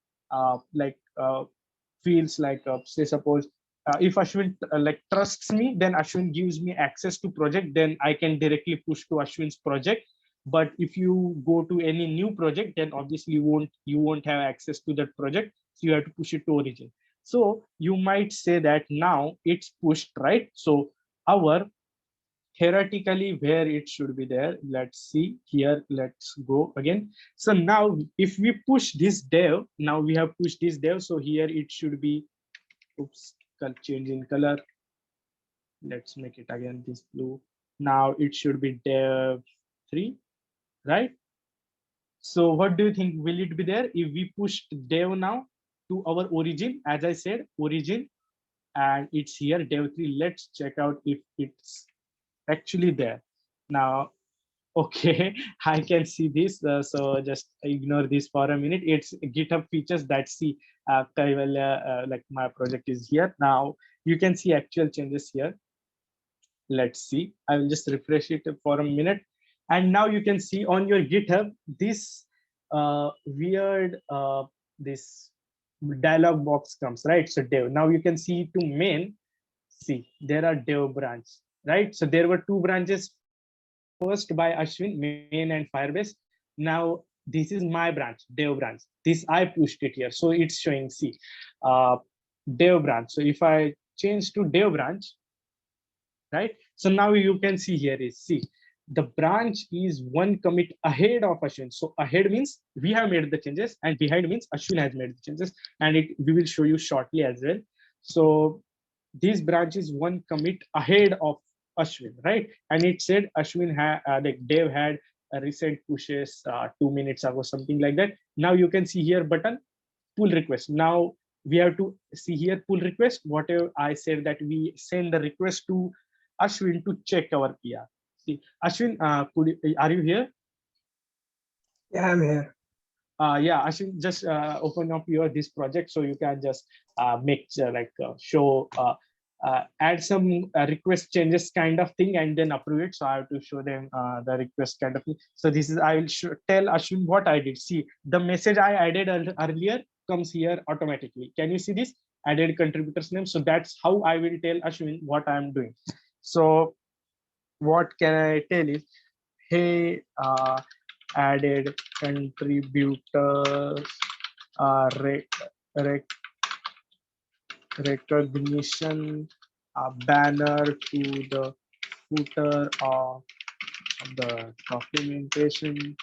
feels like say suppose if Ashwin like trusts me, then Ashwin gives me access to project, then I can directly push to Ashwin's project. But if you go to any new project, then obviously you won't have access to that project, so you have to push it to origin. So you might say that now it's pushed, right? So our theoretically where it should be there, let's see here, let's go again. So now if we push this dev, now we have pushed this dev, so here it should be, oops, change in color, let's make it again this blue. Now it should be dev 3, right? So what do you think, will it be there if we push dev now to our origin? As I said, origin, and it's here dev 3. Let's check out if it's actually there now. Okay, I can see this. So just ignore this for a minute. It's GitHub features that see Kaiwalya, like my project is here. Now you can see actual changes here. Let's see. I will just refresh it for a minute. And now you can see on your GitHub, this weird, this dialog box comes, right? So dev, now you can see to main, see, there are dev branch, right? So there were two branches first by Ashwin, main and Firebase. Now this is my branch, dev branch. This I pushed it here, so it's showing, see, uh, dev branch. So if I change to dev branch, right? So now you can see here is, see, the branch is one commit ahead of Ashwin. So ahead means we have made the changes, and behind means Ashwin has made the changes, and it we will show you shortly as well. So this branch is one commit ahead of Ashwin, right? And it said Ashwin had like Dev had a recent pushes 2 minutes ago, something like that. Now you can see here button pull request. Now we have to see here pull request. Whatever I said that we send the request to Ashwin to check our PR. See, Ashwin, are you here? Yeah, I'm here. Yeah, Ashwin, just open up your this project so you can just make show add some request changes kind of thing and then approve it. So I have to show them the request kind of thing. So this is, I will tell Ashwin what I did. See, the message I added earlier comes here automatically. Can you see this added contributors name? So that's how I will tell Ashwin what I'm doing. So what can I tell is, hey, added contributors recognition banner to the footer of the documentation.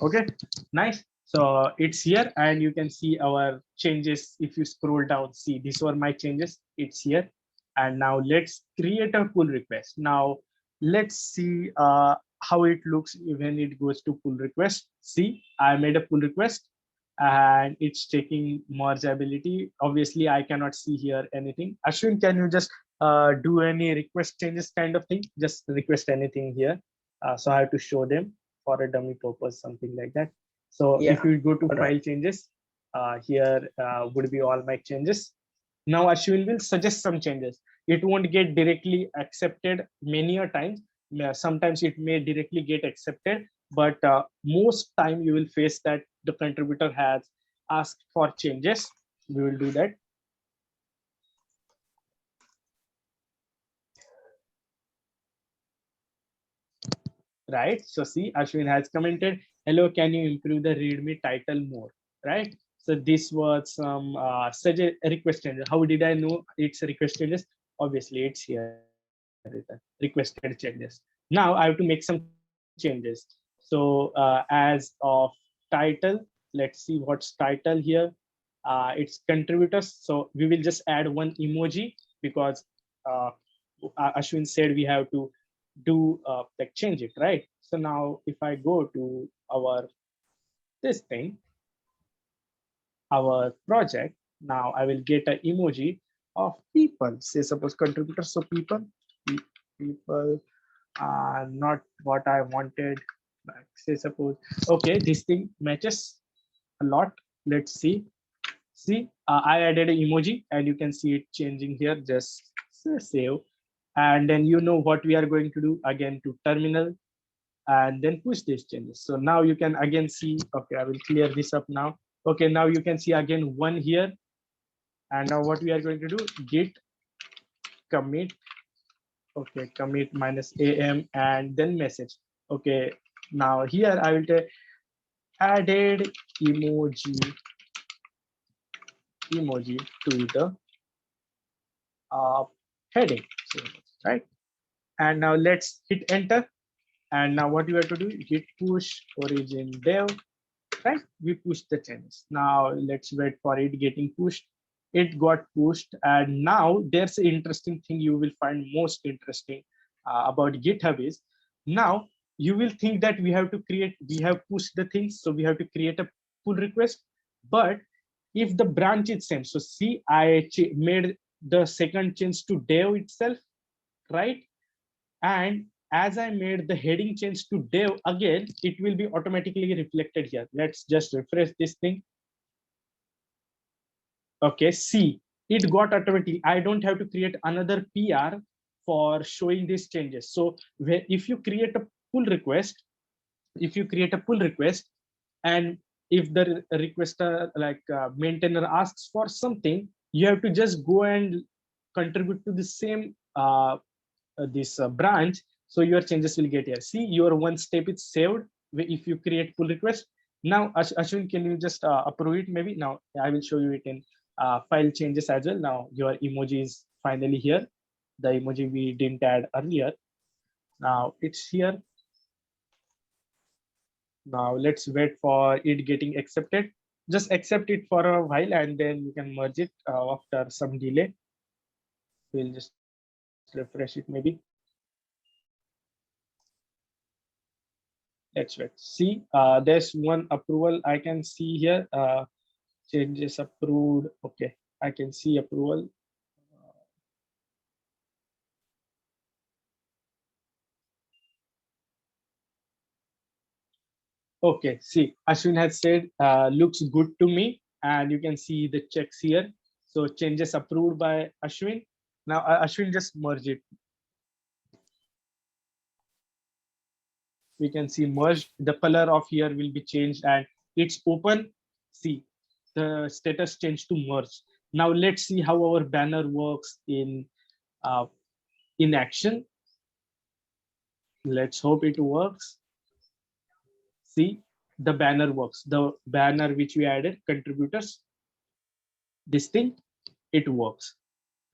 Okay, nice. So it's here, and you can see our changes. If you scroll down, see, these were my changes. It's here. And now let's create a pull request. Now let's see how it looks when it goes to pull request. See, I made a pull request and it's checking merge ability. Obviously, I cannot see here anything. Ashwin, can you just do any request changes kind of thing? Just request anything here. So I have to show them for a dummy purpose, something like that. So Yeah. if you go to All file right. changes, here would be all my changes. Now Ashwin will suggest some changes. It won't get directly accepted many a times. Sometimes it may directly get accepted, but most time you will face that the contributor has asked for changes. We will do that. Right, so see, Ashwin has commented, hello, can you improve the readme title more, right? So this was some such a request changes. How did I know it's a request changes? Obviously it's here written requested changes. Now I have to make some changes. So as of title, let's see what's title here. It's contributors, so we will just add one emoji because uh, Ashwin said we have to do like change it, right? So now if I go to our this thing, our project, now I will get an emoji of people, say suppose contributors. So people not what I wanted, like say suppose, okay, this thing matches a lot. Let's see, I added an emoji and you can see it changing here. Just say save, and then you know what we are going to do. Again, to terminal, and then push these changes. So now you can again see, okay, I will clear this up now. Okay, now you can see again one here. And now what we are going to do, git commit, okay, commit minus am and then message. Okay, now here I will take added emoji to the heading, so, right? And now let's hit enter. And now what you have to do, git push origin dev, right? We push the changes. Now let's wait for it getting pushed. It got pushed, and now there's an interesting thing you will find most interesting about GitHub is, now you will think that we have pushed the things, so we have to create a pull request. But if the branch is same, so see, I made the second change to dev itself, right? And as I made the heading change to dev again, it will be automatically reflected here. Let's just refresh this thing. Okay, see, it got automatically. I don't have to create another PR for showing these changes. So if you create a pull request, and if the requester maintainer asks for something, you have to just go and contribute to the same this branch, so your changes will get here. See, your one step is saved if you create pull request. Now Ashwin, can you just approve it? Maybe now I will show you it in file changes as well. Now your emoji is finally here, the emoji we didn't add earlier. Now it's here. Now let's wait for it getting accepted. Just accept it for a while and then you can merge it after some delay. We'll just refresh it maybe. Let's wait. See, there's one approval I can see here. Changes approved. Okay, I can see approval. Okay, see, Ashwin has said looks good to me, and you can see the checks here. So changes approved by Ashwin. Now Ashwin just merge it. We can see merged. The color of here will be changed and it's open. See, the status changed to merge. Now let's see how our banner works in action. Let's hope it works. See, the banner works. The banner which we added, contributors, this thing, it works,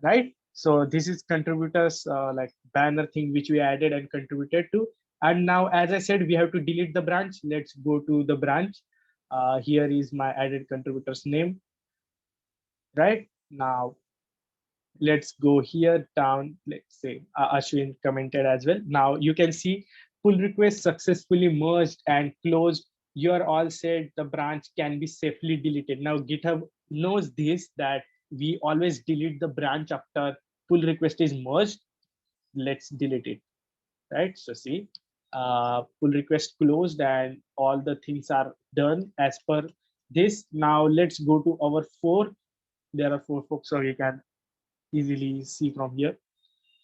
right? So this is contributors like banner thing which we added and contributed to. And now, as I said, we have to delete the branch. Let's go to the branch. Here is my added contributors name. Right now, let's go here down. Let's say Ashwin commented as well. Now you can see pull request successfully merged and closed. You are all said the branch can be safely deleted. Now GitHub knows this, that we always delete the branch after pull request is merged. Let's delete it, right? So see, pull request closed and all the things are done as per this. Now let's go to our 4. There are 4 folks, so you can easily see from here.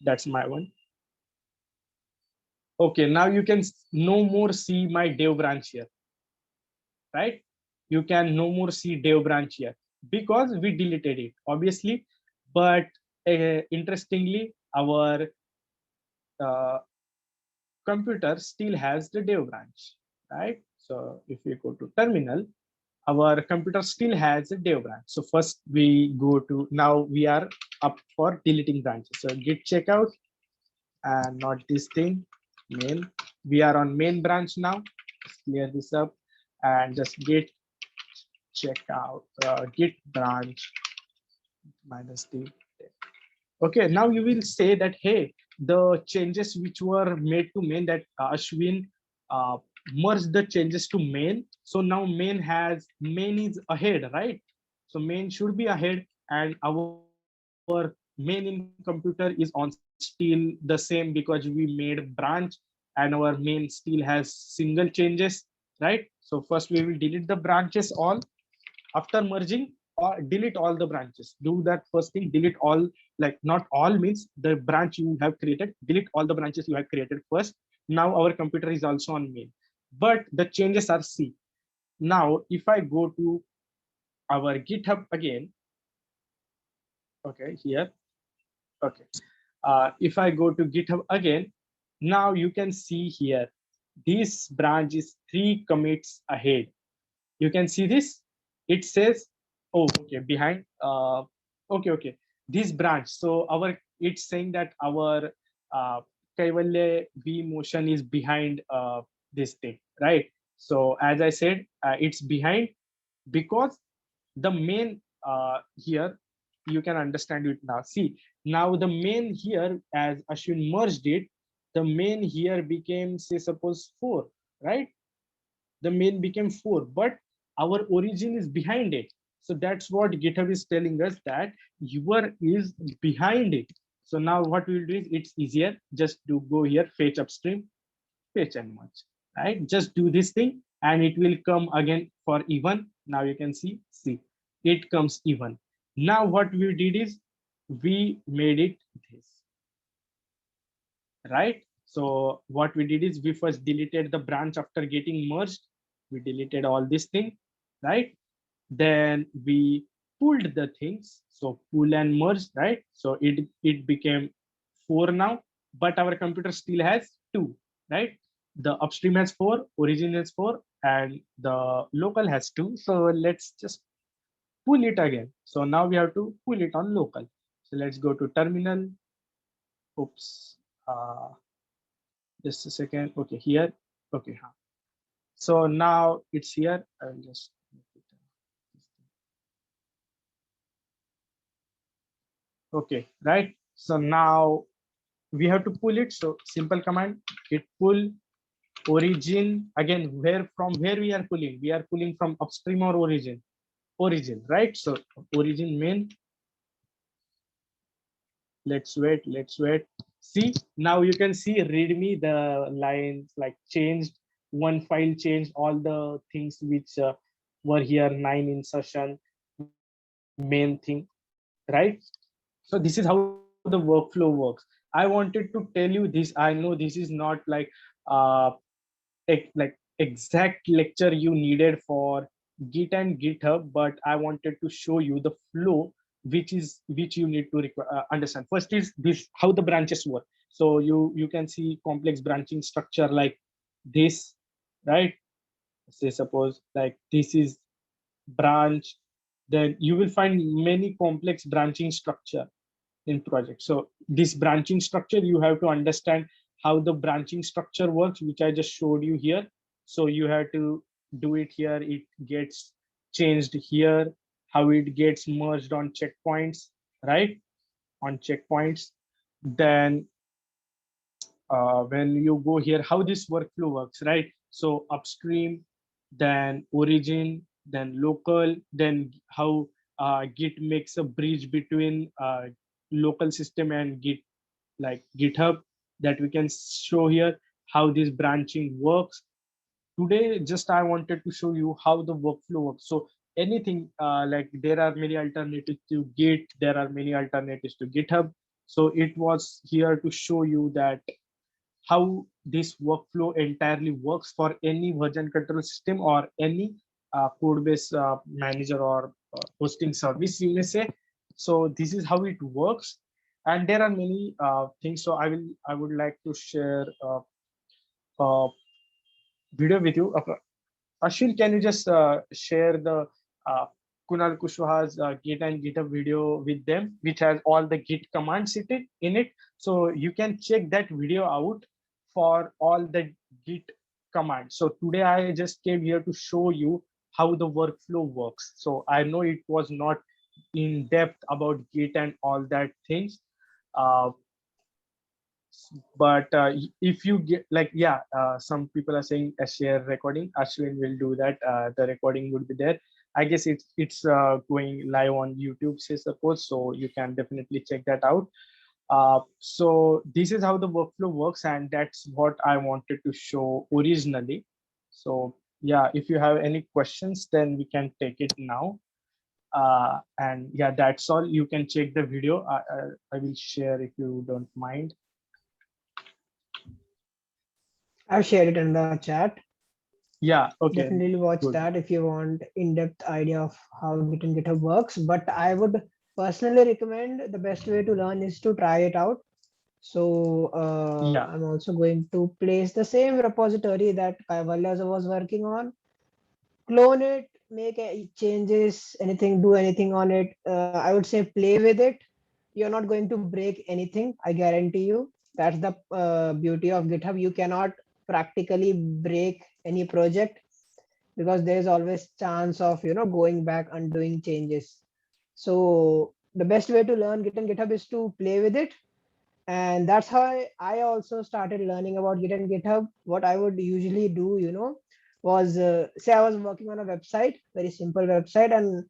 That's my one. Okay, now you can no more see my dev branch here, right? You can no more see dev branch here because we deleted it, obviously. But interestingly, our computer still has the dev branch, right? So if we go to terminal, our computer still has a dev branch. So first we go to, now we are up for deleting branches. So git checkout and not this thing, main. We are on main branch now. Let's clear this up and just git checkout, git branch minus d. Okay, now you will say that, hey, the changes which were made to main, that Ashwin merged the changes to main. So now main is ahead, right? So main should be ahead, and our main in computer is on still the same because we made branch and our main still has single changes, right? So first we will delete the branches all after merging, or delete all the branches. Do that first thing, delete all, like not all means the branch you have created, delete all the branches you have created first. Now our computer is also on main, but the changes are C. Now, if I go to our GitHub again, okay, here, okay. If I go to GitHub again, now you can see here, this branch is 3 commits ahead. You can see this. It says, oh, okay, behind. Okay. This branch. So it's saying that our Kaiwalya V motion is behind this thing, right? So as I said, it's behind because the main here, you can understand it now. See, now the main here, as Ashwin merged it, the main here became, say, suppose 4, right? The main became 4, but our origin is behind it. So that's what GitHub is telling us, that your is behind it. So now what we'll do is, it's easier just to go here, fetch upstream, fetch and merge, right? Just do this thing and it will come again for even. Now you can see it comes even. Now what we did is, we made it this, right? So what we did is, we first deleted the branch after getting merged. We deleted all this thing, right? Then we pulled the things. So pull and merge, right? So it became 4 now, but our computer still has 2, right? The upstream has 4, origin has 4, and the local has 2. So let's just pull it again. So now we have to pull it on local. So let's go to terminal. Oops. Just a second. Okay, here. Okay. So now it's here. I'll just make it, okay, right? So now we have to pull it. So simple command, git pull origin. Again, from where we are pulling? We are pulling from upstream or origin? Origin, right? So origin main. Let's wait. See, now you can see readme, the lines like changed, one file changed, all the things which were here, 9 insertion, main thing, right? So this is how the workflow works. I wanted to tell you this. I know this is not like uh like exact lecture you needed for Git and GitHub, but I wanted to show you the flow which you need to understand. First is this, how the branches work. So you can see complex branching structure like this, right? Say suppose like this is branch, then you will find many complex branching structure in project. So this branching structure, you have to understand how the branching structure works, which I just showed you here. So you have to do it here. It gets changed here, how it gets merged on checkpoints, right? On checkpoints. Then when you go here, how this workflow works, right? So upstream, then origin, then local, then how Git makes a bridge between local system and Git, like GitHub, that we can show here, how this branching works. Today, just I wanted to show you how the workflow works. So anything like there are many alternatives to Git, there are many alternatives to GitHub. So it was here to show you that how this workflow entirely works for any version control system or any code base manager or hosting service, you may say. So this is how it works, and there are many things. So I would like to share a video with you. Ashwin, can you just share the uh, Kunal Kushwaha's Git and GitHub video with them, which has all the Git commands in it? So you can check that video out for all the Git commands. So today I just came here to show you how the workflow works. So I know it was not in depth about Git and all that things. Uh, but if you get like, yeah, some people are saying a share recording. Ashwin will do that. The recording would be there. I guess it's going live on YouTube, say suppose, so you can definitely check that out. So this is how the workflow works, and that's what I wanted to show originally. So yeah, if you have any questions, then we can take it now. And yeah, that's all. You can check the video. I will share if you don't mind. I've shared it in the chat. Yeah, okay, Definitely watch good. that if you want in-depth idea of how Git and GitHub works. But I would personally recommend the best way to learn is to try it out. So Yeah, I'm also going to place the same repository that Kaiwalya was working on, clone it, make changes, anything, do anything on it. I would say play with it. You're not going to break anything. I guarantee you. That's the beauty of GitHub. You cannot practically break any project because there's always chance of going back, undoing changes. So the best way to learn Git and GitHub is to play with it, and that's how I also started learning about Git and GitHub. What I would usually do, was say I was working on a website, very simple website, and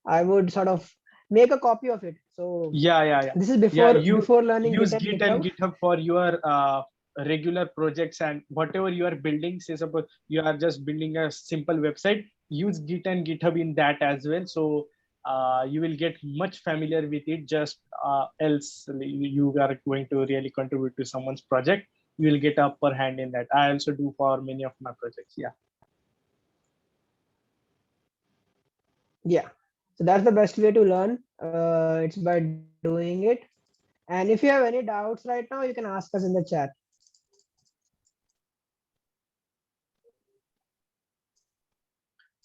I would sort of make a copy of it. So yeah. this is Yeah, you before learning Git use and Git and GitHub. GitHub for your regular projects, and whatever you are building, say suppose you are just building a simple website, use Git and GitHub in that as well. So you will get much familiar with it. Just else you are going to really contribute to someone's project, you will get upper hand in that. I also do for many of my projects. Yeah. Yeah. So that's the best way to learn. It's by doing it. And if you have any doubts right now, you can ask us in the chat.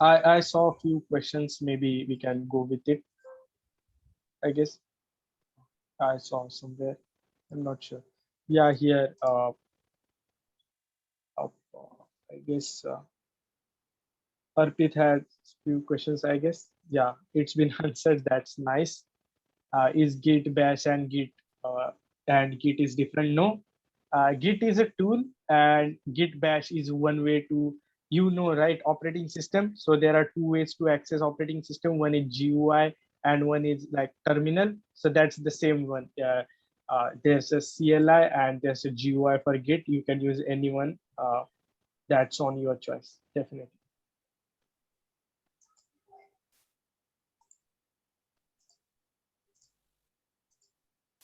I saw a few questions. Maybe we can go with it. I guess I saw somewhere. I'm not sure. Yeah, here. Uh, I guess Arpit had few questions. I guess. Yeah, it's been answered. That's nice. Is Git Bash and Git is different? No. Git is a tool, and Git Bash is one way to right, operating system. So there are two ways to access operating system. One is GUI and one is like terminal. So that's the same one. There's a CLI and there's a GUI for Git. You can use any one. That's on your choice, definitely.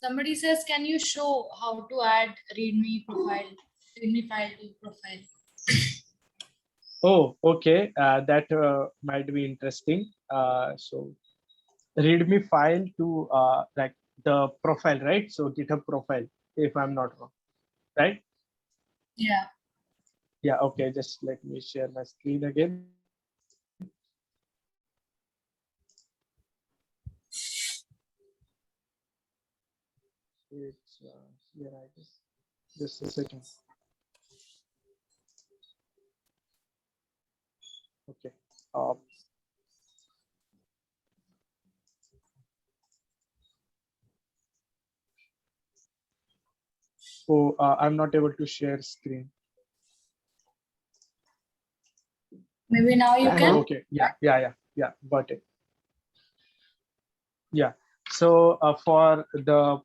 Somebody says, can you show how to add readme file to profile? Oh, okay. That might be interesting. So readme file to like the profile, right? So GitHub profile, if I'm not wrong, right? Yeah. Yeah, okay. Just let me share my screen again. It's here, I guess. Just a second. Okay. So I'm not able to share screen. Maybe now you Try can. now. Okay. Yeah. Got it. Yeah. So for the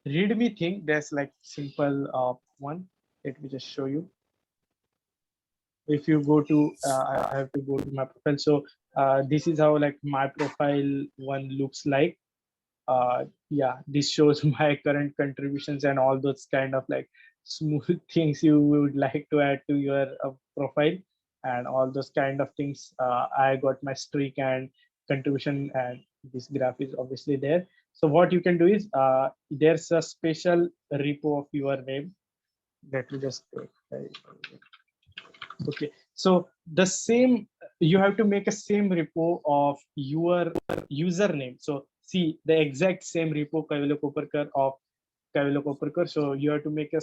readme thing, there's like simple one. Let me just show you. If you go to, I have to go to my profile. So this is how like my profile one looks like. Yeah, this shows my current contributions and all those kind of like smooth things you would like to add to your profile, and all those kind of things. I got my streak and contribution, and this graph is obviously there. So what you can do is there's a special repo of your name. Let me just okay. So the same, you have to make a same repo of your username. So see the exact same repo Kaiwalya Koparkar of Kaiwalya Koparkar. So you have to make a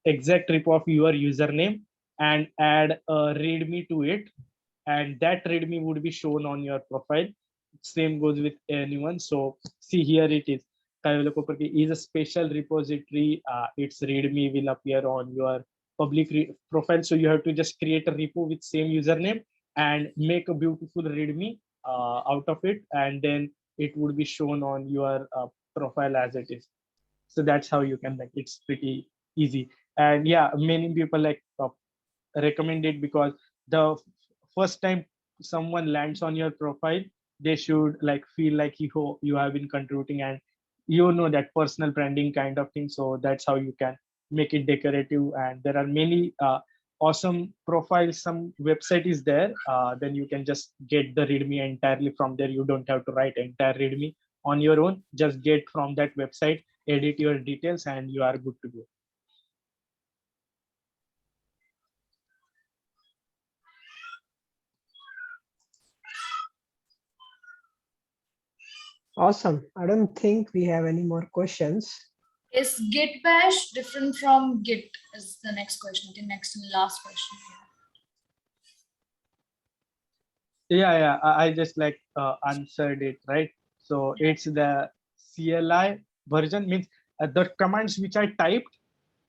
exact repo of your username and add a readme to it, and that readme would be shown on your profile. Same goes with anyone. So see here it is. Kaiwalya Koparkar is a special repository. Its readme will appear on your public profile. So you have to just create a repo with same username and make a beautiful readme out of it, and then it would be shown on your profile as it is. So that's how you can, like, it's pretty easy. And yeah, many people like recommend it because the first time someone lands on your profile, they should like feel like you have been contributing, and that personal branding kind of thing. So that's how you can make it decorative. And there are many awesome profile, some website is there, then you can just get the README entirely from there. You don't have to write entire README on your own. Just get from that website, edit your details, and you are good to go. Awesome. I don't think we have any more questions. Is Git bash different from Git? Is the next question. The next and last question. Yeah, I just like answered it, right? So it's the CLI version, means the commands which I typed,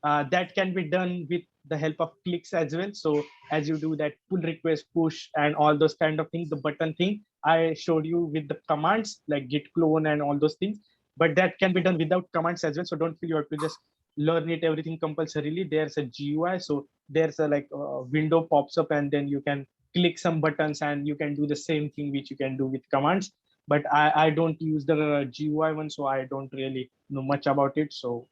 that can be done with the help of clicks as well. So as you do that pull request, push, and all those kind of things, the button thing I showed you with the commands like git clone and all those things, but that can be done without commands as well. So don't feel you have to just learn it everything compulsorily. There's a GUI, so there's a like a window pops up, and then you can click some buttons and you can do the same thing which you can do with commands. But I don't use the GUI one, so I don't really know much about it. So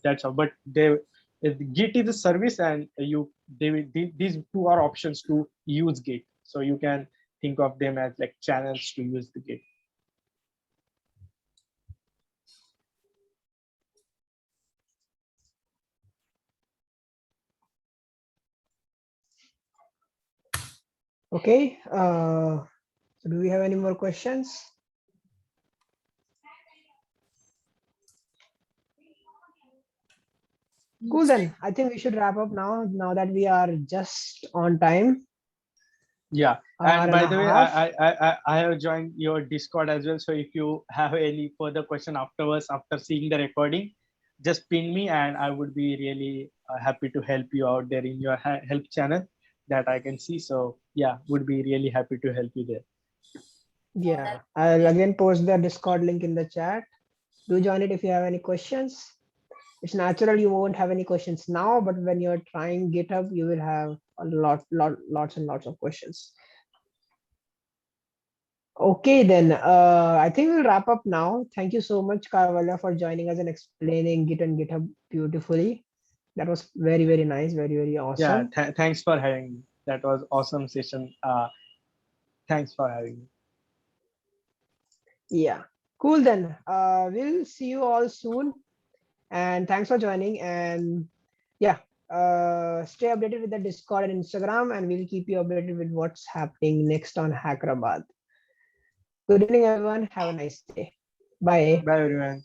that's all. But Git is a service, and these two are options to use Git. So you can think of them as like channels to use the Git. Okay. So do we have any more questions? Cool, then I think we should wrap up now that we are just on time. Yeah, Hour and by and a the way, half. I have joined your Discord as well. So if you have any further question afterwards, after seeing the recording, just ping me, and I would be really happy to help you out there in your help channel that I can see. So yeah, would be really happy to help you there. Yeah, I'll again post the Discord link in the chat. Do join it if you have any questions. It's natural you won't have any questions now, but when you're trying GitHub, you will have a lots and lots of questions. Okay, then I think we'll wrap up now. Thank you so much, Kaiwalya, for joining us and explaining Git and GitHub beautifully. That was very, very nice, very, very awesome. Yeah, thanks for having me. That was awesome session. Thanks for having me. Yeah, cool then. We'll see you all soon. And thanks for joining. And yeah, stay updated with the Discord and Instagram, and we'll keep you updated with what's happening next on Hackerabad. Good evening, everyone. Have a nice day. Bye. Bye, everyone.